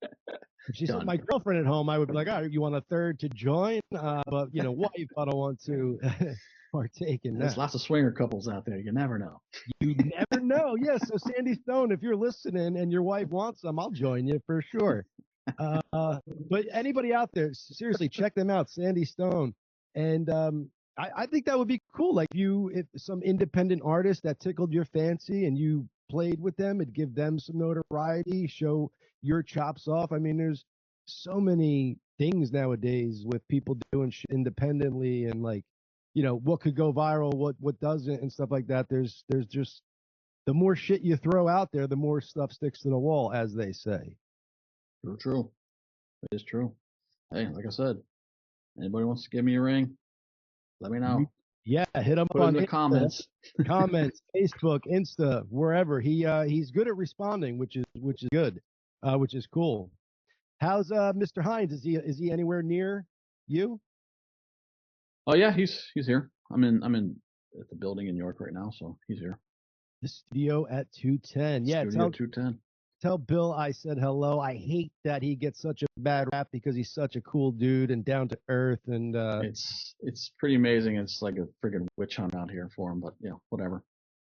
Speaker 2: If she said my girlfriend at home, I would be like, all right, you want a third to join? But, you know, wife, I don't want to partake in that.
Speaker 1: There's lots of swinger couples out there. You never know.
Speaker 2: You never know. Yeah, so Sandy Stone, if you're listening and your wife wants them, I'll join you for sure. But anybody out there, seriously, check them out, Sandy Stone. And I think that would be cool. Like if some independent artist that tickled your fancy and you played with them, it'd give them some notoriety, show your chops off. I mean, there's so many things nowadays with people doing shit independently and like, you know, what could go viral, what doesn't and stuff like that. There's just the more shit you throw out there, the more stuff sticks to the wall, as they say.
Speaker 1: True. It is true. Hey, like I said, anybody wants to give me a ring, let me know.
Speaker 2: Yeah, hit him
Speaker 1: Put
Speaker 2: up
Speaker 1: in
Speaker 2: on
Speaker 1: the comments.
Speaker 2: Comments, Facebook, Insta, wherever. He's good at responding, which is good, which is cool. How's Mr. Hines? Is he anywhere near you?
Speaker 1: Oh yeah, he's here. I'm in at the building in York right now, so he's here.
Speaker 2: The studio at 210. Yeah,
Speaker 1: Studio 210.
Speaker 2: Tell Bill I said hello. I hate that he gets such a bad rap because he's such a cool dude and down to earth. And
Speaker 1: it's pretty amazing. It's like a friggin' witch hunt out here for him, but you know, whatever.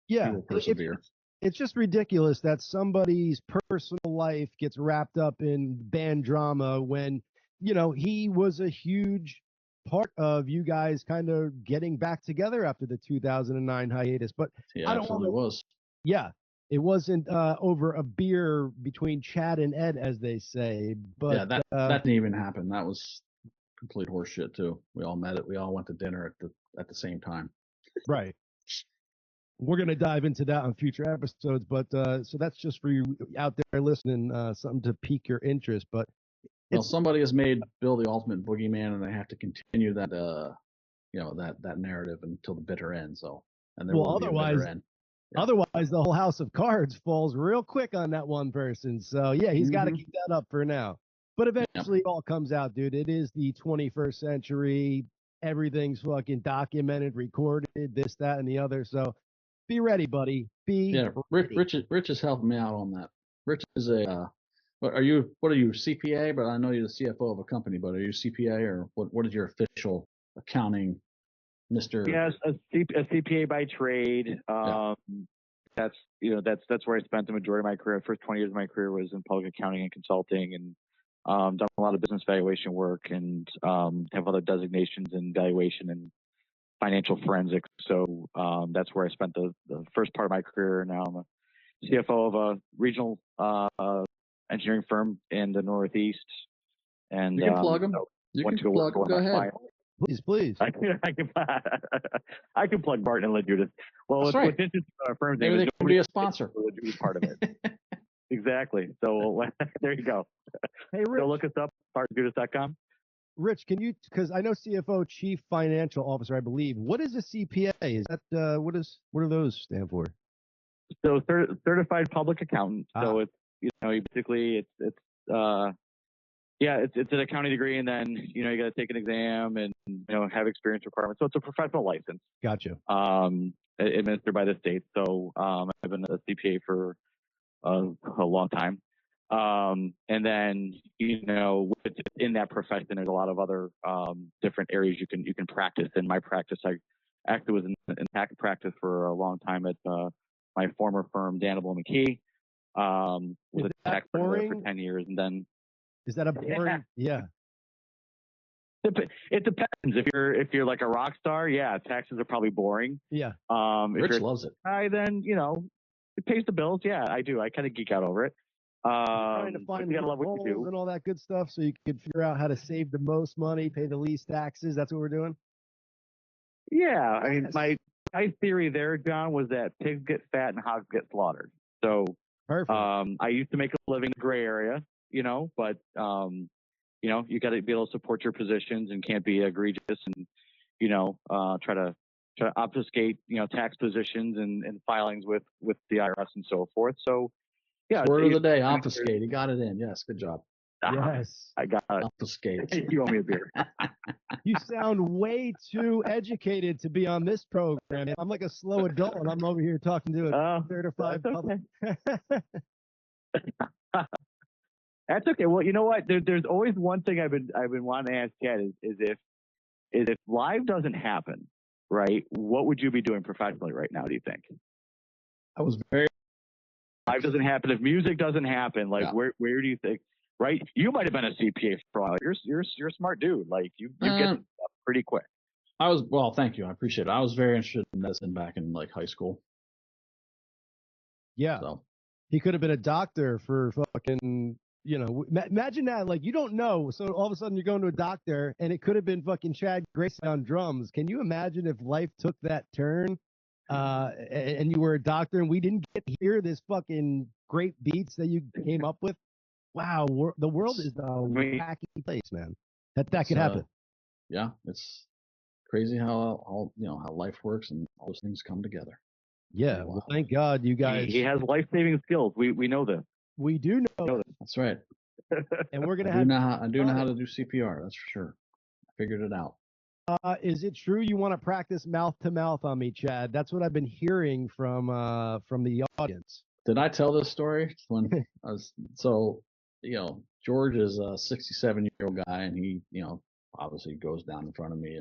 Speaker 2: Yeah,
Speaker 1: he will persevere.
Speaker 2: It's just ridiculous that somebody's personal life gets wrapped up in band drama when, you know, he was a huge part of you guys kind of getting back together after the 2009 hiatus. But
Speaker 1: yeah, I don't absolutely was.
Speaker 2: Yeah. It wasn't over a beer between Chad and Ed, as they say. But
Speaker 1: yeah, that didn't even happen. That was complete horseshit too. We all met it. We all went to dinner at the same time.
Speaker 2: Right. We're gonna dive into that on future episodes, but so that's just for you out there listening, something to pique your interest. But
Speaker 1: well, somebody has made Bill the ultimate boogeyman, and they have to continue that you know that narrative until the bitter end. So and there will be a bitter end.
Speaker 2: Yeah. Otherwise, the whole house of cards falls real quick on that one person. So, yeah, he's got to keep that up for now. But eventually it all comes out, dude. It is the 21st century. Everything's fucking documented, recorded, this, that, and the other. So be ready, buddy. Ready.
Speaker 1: Rich is helping me out on that. Rich is a what are you, CPA? But I know you're the CFO of a company, but are you CPA or what is your official accounting, Mr.?
Speaker 3: Yes, a CPA by trade. That's where I spent the majority of my career. The first 20 years of my career was in public accounting and consulting, and done a lot of business valuation work, and have other designations in valuation and financial forensics. So that's where I spent the first part of my career. Now I'm a CFO of a regional engineering firm in the Northeast. And
Speaker 1: You can plug them.
Speaker 3: so
Speaker 1: You
Speaker 3: went
Speaker 1: can
Speaker 3: to go work
Speaker 1: plug
Speaker 3: for
Speaker 1: them.
Speaker 3: one
Speaker 1: Go
Speaker 3: of my
Speaker 1: ahead.
Speaker 3: clients.
Speaker 2: Please.
Speaker 3: I can plug Barton and La Judas. Well,
Speaker 1: That's
Speaker 3: what's
Speaker 1: right.
Speaker 3: interesting about our firm's
Speaker 1: Maybe
Speaker 3: name
Speaker 1: they
Speaker 3: is
Speaker 1: can be a sponsor.
Speaker 3: the Judas part of it. Exactly. So there you go.
Speaker 2: Hey, Rich.
Speaker 3: So look us up, bartonjudas.com.
Speaker 2: Rich, can you, because I know CFO, Chief Financial Officer, I believe. What is a CPA? Is that, what do those stand for?
Speaker 3: So certified public accountant. So it's, basically it's an accounting degree, and then, you got to take an exam and, have experience requirements. So it's a professional license.
Speaker 2: Gotcha.
Speaker 3: Administered by the state. So I've been a CPA for a long time. And then, in that profession, there's a lot of other different areas you can practice. In my practice, I actually was in tax practice for a long time at my former firm, Danable McKee. Was a tax lawyer for 10 years, and then.
Speaker 2: Is that a boring? Yeah.
Speaker 3: It depends. If you're like a rock star, yeah, taxes are probably boring.
Speaker 2: Yeah.
Speaker 1: Rich loves it.
Speaker 3: Then it pays the bills. Yeah, I do. I kind of geek out over it.
Speaker 2: Trying to find loopholes and all that good stuff, so you can figure out how to save the most money, pay the least taxes. That's what we're doing.
Speaker 3: Yeah, I mean, my theory there, John, was that pigs get fat and hogs get slaughtered. So,
Speaker 2: perfect.
Speaker 3: I used to make a living in the gray area, but you got to be able to support your positions and can't be egregious and try to obfuscate tax positions and filings with the IRS and so forth. So. Yeah,
Speaker 1: word of the day, obfuscate. You got it in. Yes, good job.
Speaker 2: Yes.
Speaker 3: I got it.
Speaker 1: Obfuscate.
Speaker 3: You owe me a beer.
Speaker 2: You sound way too educated to be on this program. I'm like a slow adult, and I'm over here talking to a certified public.
Speaker 3: That's okay. Well, you know what? There's always one thing I've been wanting to ask Chad is if live doesn't happen, right? What would you be doing professionally right now? Do you think?
Speaker 1: I was very.
Speaker 3: Life doesn't happen. If music doesn't happen, like where do you think? Right, you might have been a CPA for a while. You're a smart dude. Like you get stuff pretty quick.
Speaker 1: Thank you. I appreciate it. I was very interested in medicine back in like high school.
Speaker 2: Yeah,
Speaker 1: so.
Speaker 2: He could have been a doctor for fucking. Imagine that. Like you don't know, so all of a sudden you're going to a doctor, and it could have been fucking Chad Gracey on drums. Can you imagine if life took that turn? And you were a doctor and we didn't get to hear this fucking great beats that you came up with. Wow, the world is a wacky place, man. That could happen.
Speaker 1: Yeah, it's crazy how life works and all those things come together.
Speaker 2: Yeah, well, thank God you guys.
Speaker 3: He has life-saving skills. We know this.
Speaker 2: We do know this.
Speaker 1: That's right.
Speaker 2: And we're gonna
Speaker 1: I do know how to do CPR. That's for sure. I figured it out.
Speaker 2: Is it true you want to practice mouth to mouth on me, Chad? That's what I've been hearing from the audience.
Speaker 1: Did I tell this story when I was George is a 67-year-old guy, and he obviously goes down in front of me,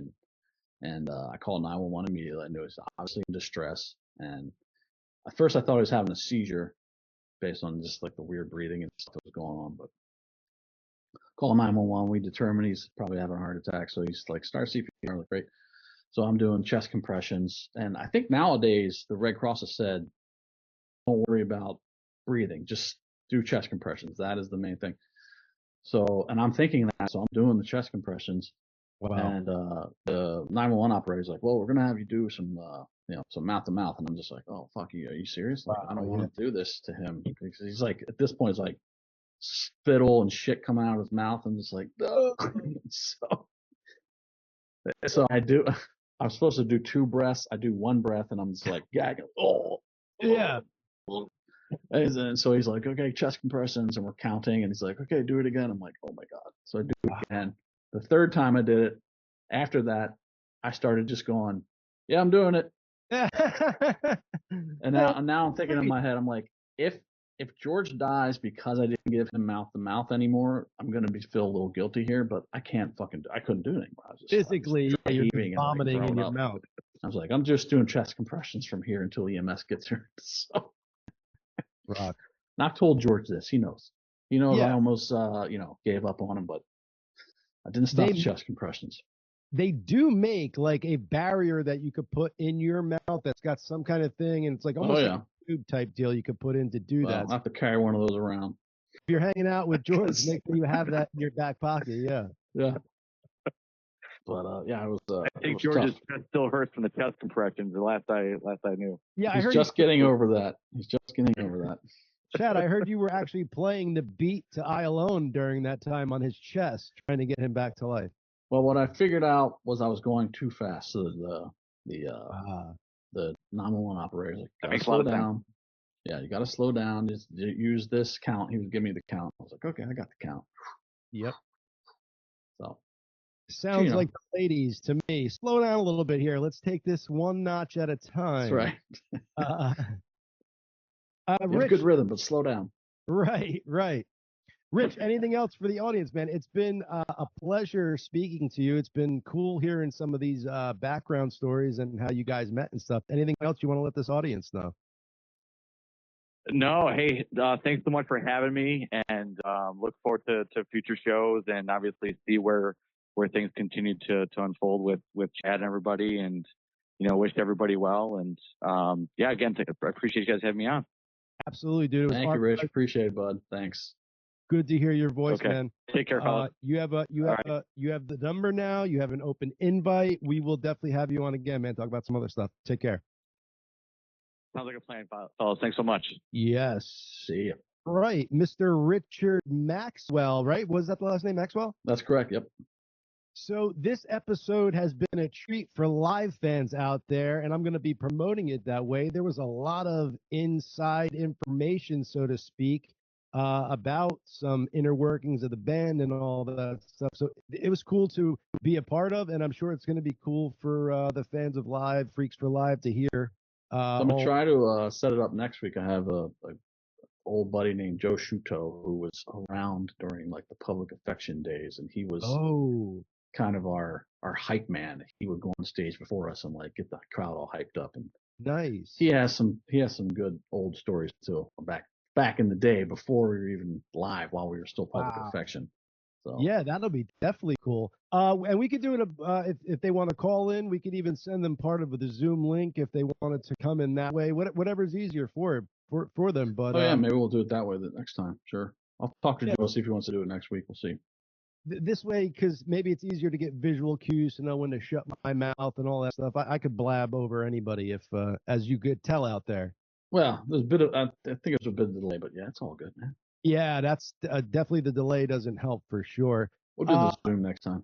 Speaker 1: and I call 911 immediately. I knew he was obviously in distress, and at first I thought he was having a seizure based on just like the weird breathing and stuff that was going on, but. Call 911. We determine he's probably having a heart attack. So he's like, start CPR. Like, great. So I'm doing chest compressions. And I think nowadays the Red Cross has said, don't worry about breathing. Just do chest compressions. That is the main thing. So, and I'm thinking that. So I'm doing the chest compressions.
Speaker 2: Wow.
Speaker 1: And the 911 operator is like, well, we're going to have you do some mouth to mouth. And I'm just like, oh, fuck you. Are you serious? Like, I don't want to do this to him. Because he's like, at this point, it's like, spittle and shit coming out of his mouth. I'm just like, no. So I do. I'm supposed to do 2 breaths. I do 1 breath, and I'm just like gagging.
Speaker 2: Yeah.
Speaker 1: And so he's like, okay, chest compressions, and we're counting, and he's like, okay, do it again. I'm like, oh my god. So I do it again. The 3rd time I did it. After that, I started just going, yeah, I'm doing it. And now I'm thinking in my head, I'm like, if George dies because I didn't give him mouth to mouth anymore, I'm going to feel a little guilty here, but I couldn't do anything. I was just
Speaker 2: physically you're vomiting in your mouth.
Speaker 1: I was like, I'm just doing chest compressions from here until EMS gets here. So,
Speaker 2: rock.
Speaker 1: And I've told George this. He knows. He knows I almost, gave up on him, but I didn't stop the chest compressions.
Speaker 2: They do make like a barrier that you could put in your mouth that's got some kind of thing, and it's like almost like tube type deal you could put in to do
Speaker 1: Well,
Speaker 2: that.
Speaker 1: I have to carry one of those around.
Speaker 2: If you're hanging out with George, make sure you have that in your back pocket. Yeah.
Speaker 1: Yeah. But yeah, it was.
Speaker 3: I think
Speaker 1: George's
Speaker 3: chest still hurts from the chest compressions. The last I knew.
Speaker 2: Yeah, I
Speaker 1: he's
Speaker 2: heard
Speaker 1: just getting over that. He's just getting over that.
Speaker 2: Chad, I heard you were actually playing the beat to "I Alone" during that time on his chest, trying to get him back to life.
Speaker 1: Well, what I figured out was I was going too fast. So the 911 operator's like,
Speaker 3: That
Speaker 1: gotta
Speaker 3: makes a
Speaker 1: slow
Speaker 3: lot of
Speaker 1: down. Yeah, you gotta slow down. Just use this count. He was giving me the count. I was like, okay, I got the count.
Speaker 2: Yep.
Speaker 1: So
Speaker 2: sounds like the ladies to me. Slow down a little bit here. Let's take this one notch at a time.
Speaker 1: That's right.
Speaker 2: Rich,
Speaker 1: good rhythm, but slow down.
Speaker 2: Right. Rich, anything else for the audience, man? It's been a pleasure speaking to you. It's been cool hearing some of these background stories and how you guys met and stuff. Anything else you want to let this audience know?
Speaker 3: No, hey, thanks so much for having me, and look forward to future shows, and obviously see where things continue to unfold with Chad and everybody, and wish everybody well, and yeah, again, I appreciate you guys having me on.
Speaker 2: Absolutely, dude.
Speaker 1: Thank you, Rich. Appreciate it, bud. Thanks.
Speaker 2: Good to hear your voice,
Speaker 3: okay.
Speaker 2: man.
Speaker 3: Take care, fellas.
Speaker 2: You have the number now. You have an open invite. We will definitely have you on again, man. Talk about some other stuff. Take care.
Speaker 3: Sounds like a plan, fellas. Thanks so much.
Speaker 2: Yes.
Speaker 1: See ya.
Speaker 2: Right, Mr. Richard Maxwell, right? Was that the last name, Maxwell?
Speaker 1: That's correct. Yep.
Speaker 2: So this episode has been a treat for live fans out there, and I'm going to be promoting it that way. There was a lot of inside information, so to speak, about some inner workings of the band and all that stuff. So it was cool to be a part of, and I'm sure it's going to be cool for the fans of Live, Freaks for Live, to hear.
Speaker 1: I'm going to try to set it up next week. I have a old buddy named Joe Shuto who was around during like the Public Affection days, and he was kind of our hype man. He would go on stage before us and like get the crowd all hyped up. And
Speaker 2: nice.
Speaker 1: He has some good old stories too, back in the day before we were even live, while we were still Public Affection. So
Speaker 2: yeah, that'll be definitely cool. And we could do it if they want to call in. We could even send them part of the Zoom link if they wanted to come in that way. Whatever's easier for them. But
Speaker 1: yeah, maybe we'll do it that way the next time. Sure, I'll talk to Joe, see if he wants to do it next week. We'll see.
Speaker 2: This way, because maybe it's easier to get visual cues to know when to shut my mouth and all that stuff. I could blab over anybody if, as you could tell out there.
Speaker 1: Well, there's a bit of I think it's a bit of delay, but yeah, it's all good, man.
Speaker 2: Yeah, that's definitely, the delay doesn't help for sure.
Speaker 1: We'll do the Zoom next time.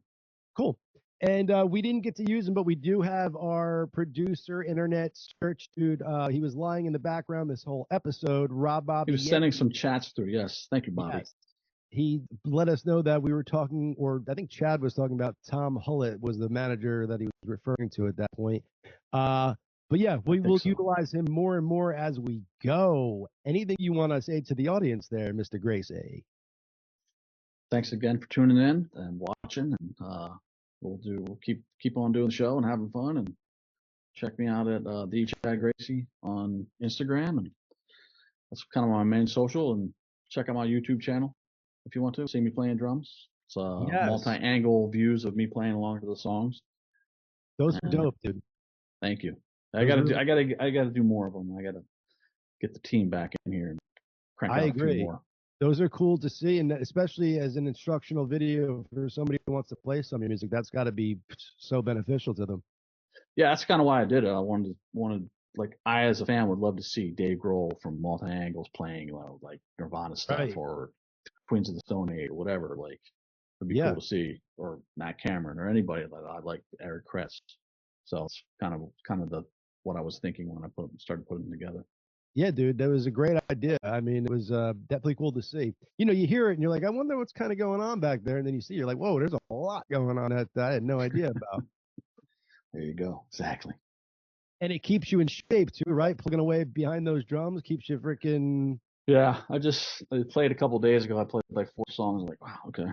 Speaker 2: Cool. And we didn't get to use him, but we do have our producer, internet search dude. He was lying in the background this whole episode. Bobby.
Speaker 1: He was sending some chats through. Yes, thank you, Bobby.
Speaker 2: Yes. He let us know that we were talking, or I think Chad was talking about Tom Hullett was the manager that he was referring to at that point. But yeah, we will utilize him more and more as we go. Anything you want to say to the audience there, Mr. Gracey?
Speaker 1: Thanks again for tuning in and watching, and we'll keep on doing the show and having fun. And check me out at the Chad Gracey on Instagram, and that's kind of my main social. And check out my YouTube channel if you want to see me playing drums. It's multi-angle views of me playing along to the songs.
Speaker 2: Those are dope, dude.
Speaker 1: Thank you. I gotta do more of them. I gotta get the team back in here and crank out a few more.
Speaker 2: Those are cool to see, and especially as an instructional video for somebody who wants to play some music, that's got to be so beneficial to them.
Speaker 1: Yeah, that's kind of why I did it. I wanted like, I as a fan would love to see Dave Grohl from Multi Angles playing like Nirvana stuff or Queens of the Stone Age or whatever. Like, it'd be cool to see, or Matt Cameron or anybody I like, Eric Kress. So it's kind of what I was thinking when I started putting them together.
Speaker 2: Yeah, dude, that was a great idea. I mean, it was definitely cool to see. You hear it and you're like, I wonder what's kind of going on back there. And then you see, you're like, whoa, there's a lot going on that I had no idea about.
Speaker 1: There you go. Exactly.
Speaker 2: And it keeps you in shape too, right? Plugging away behind those drums keeps you freaking.
Speaker 1: Yeah, I played a couple of days ago. I played like 4 songs. I'm like, wow, okay.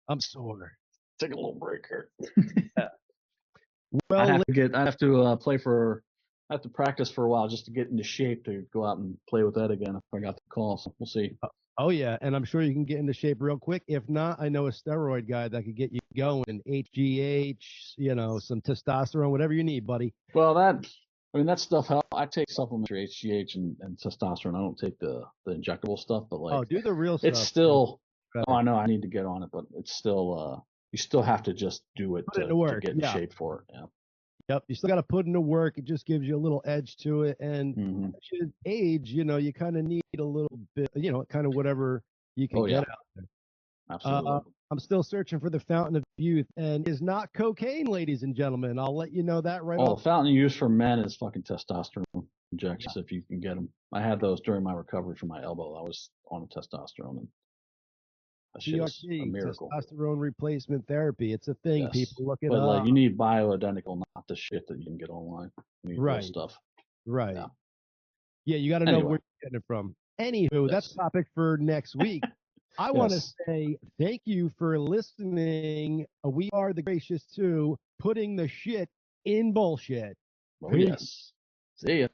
Speaker 2: I'm sore.
Speaker 1: Take a little break here.
Speaker 2: Well,
Speaker 1: I have to practice for a while just to get into shape to go out and play with that again if I got the call. So we'll see.
Speaker 2: Oh yeah, and I'm sure you can get into shape real quick. If not, I know a steroid guy that could get you going. HGH, some testosterone, whatever you need, buddy.
Speaker 1: Well, I mean, that stuff helps. I take supplements for HGH and testosterone. I don't take the injectable stuff, but like,
Speaker 2: Oh, do the real
Speaker 1: it's
Speaker 2: stuff.
Speaker 1: still.
Speaker 2: Better.
Speaker 1: Oh, I know I need to get on it, but it's still. You still have to just do it
Speaker 2: Put it
Speaker 1: to
Speaker 2: to work.
Speaker 1: get in shape for it. Yeah.
Speaker 2: Yep. You still got to put into work. It just gives you a little edge to it. And
Speaker 1: Mhm.
Speaker 2: as you age, you know, you kind of need a little bit, you know, kind of whatever you can
Speaker 1: Oh, yeah.
Speaker 2: get out there.
Speaker 1: Absolutely.
Speaker 2: I'm still searching for the fountain of youth, and is not cocaine, ladies and gentlemen. I'll let you know that right
Speaker 1: Oh,
Speaker 2: off.
Speaker 1: fountain use for men is fucking testosterone injections if you can get them. I had those during my recovery from my elbow. I was on testosterone, and that shit is a
Speaker 2: TRT,
Speaker 1: miracle.
Speaker 2: testosterone replacement therapy. It's a thing,
Speaker 1: Yes.
Speaker 2: people. Look it
Speaker 1: But like,
Speaker 2: up.
Speaker 1: you need bioidentical, not the shit that you can get online. You need real
Speaker 2: Right.
Speaker 1: stuff.
Speaker 2: Right.
Speaker 1: Yeah.
Speaker 2: Yeah, you got to know
Speaker 1: Anyway.
Speaker 2: where you're getting it from. Anywho, that's
Speaker 1: Yes.
Speaker 2: topic for next week. I want to
Speaker 1: Yes.
Speaker 2: say thank you for listening. We are the Gracious Two, putting the shit in bullshit.
Speaker 1: Oh,
Speaker 2: Peace.
Speaker 1: yes. See ya.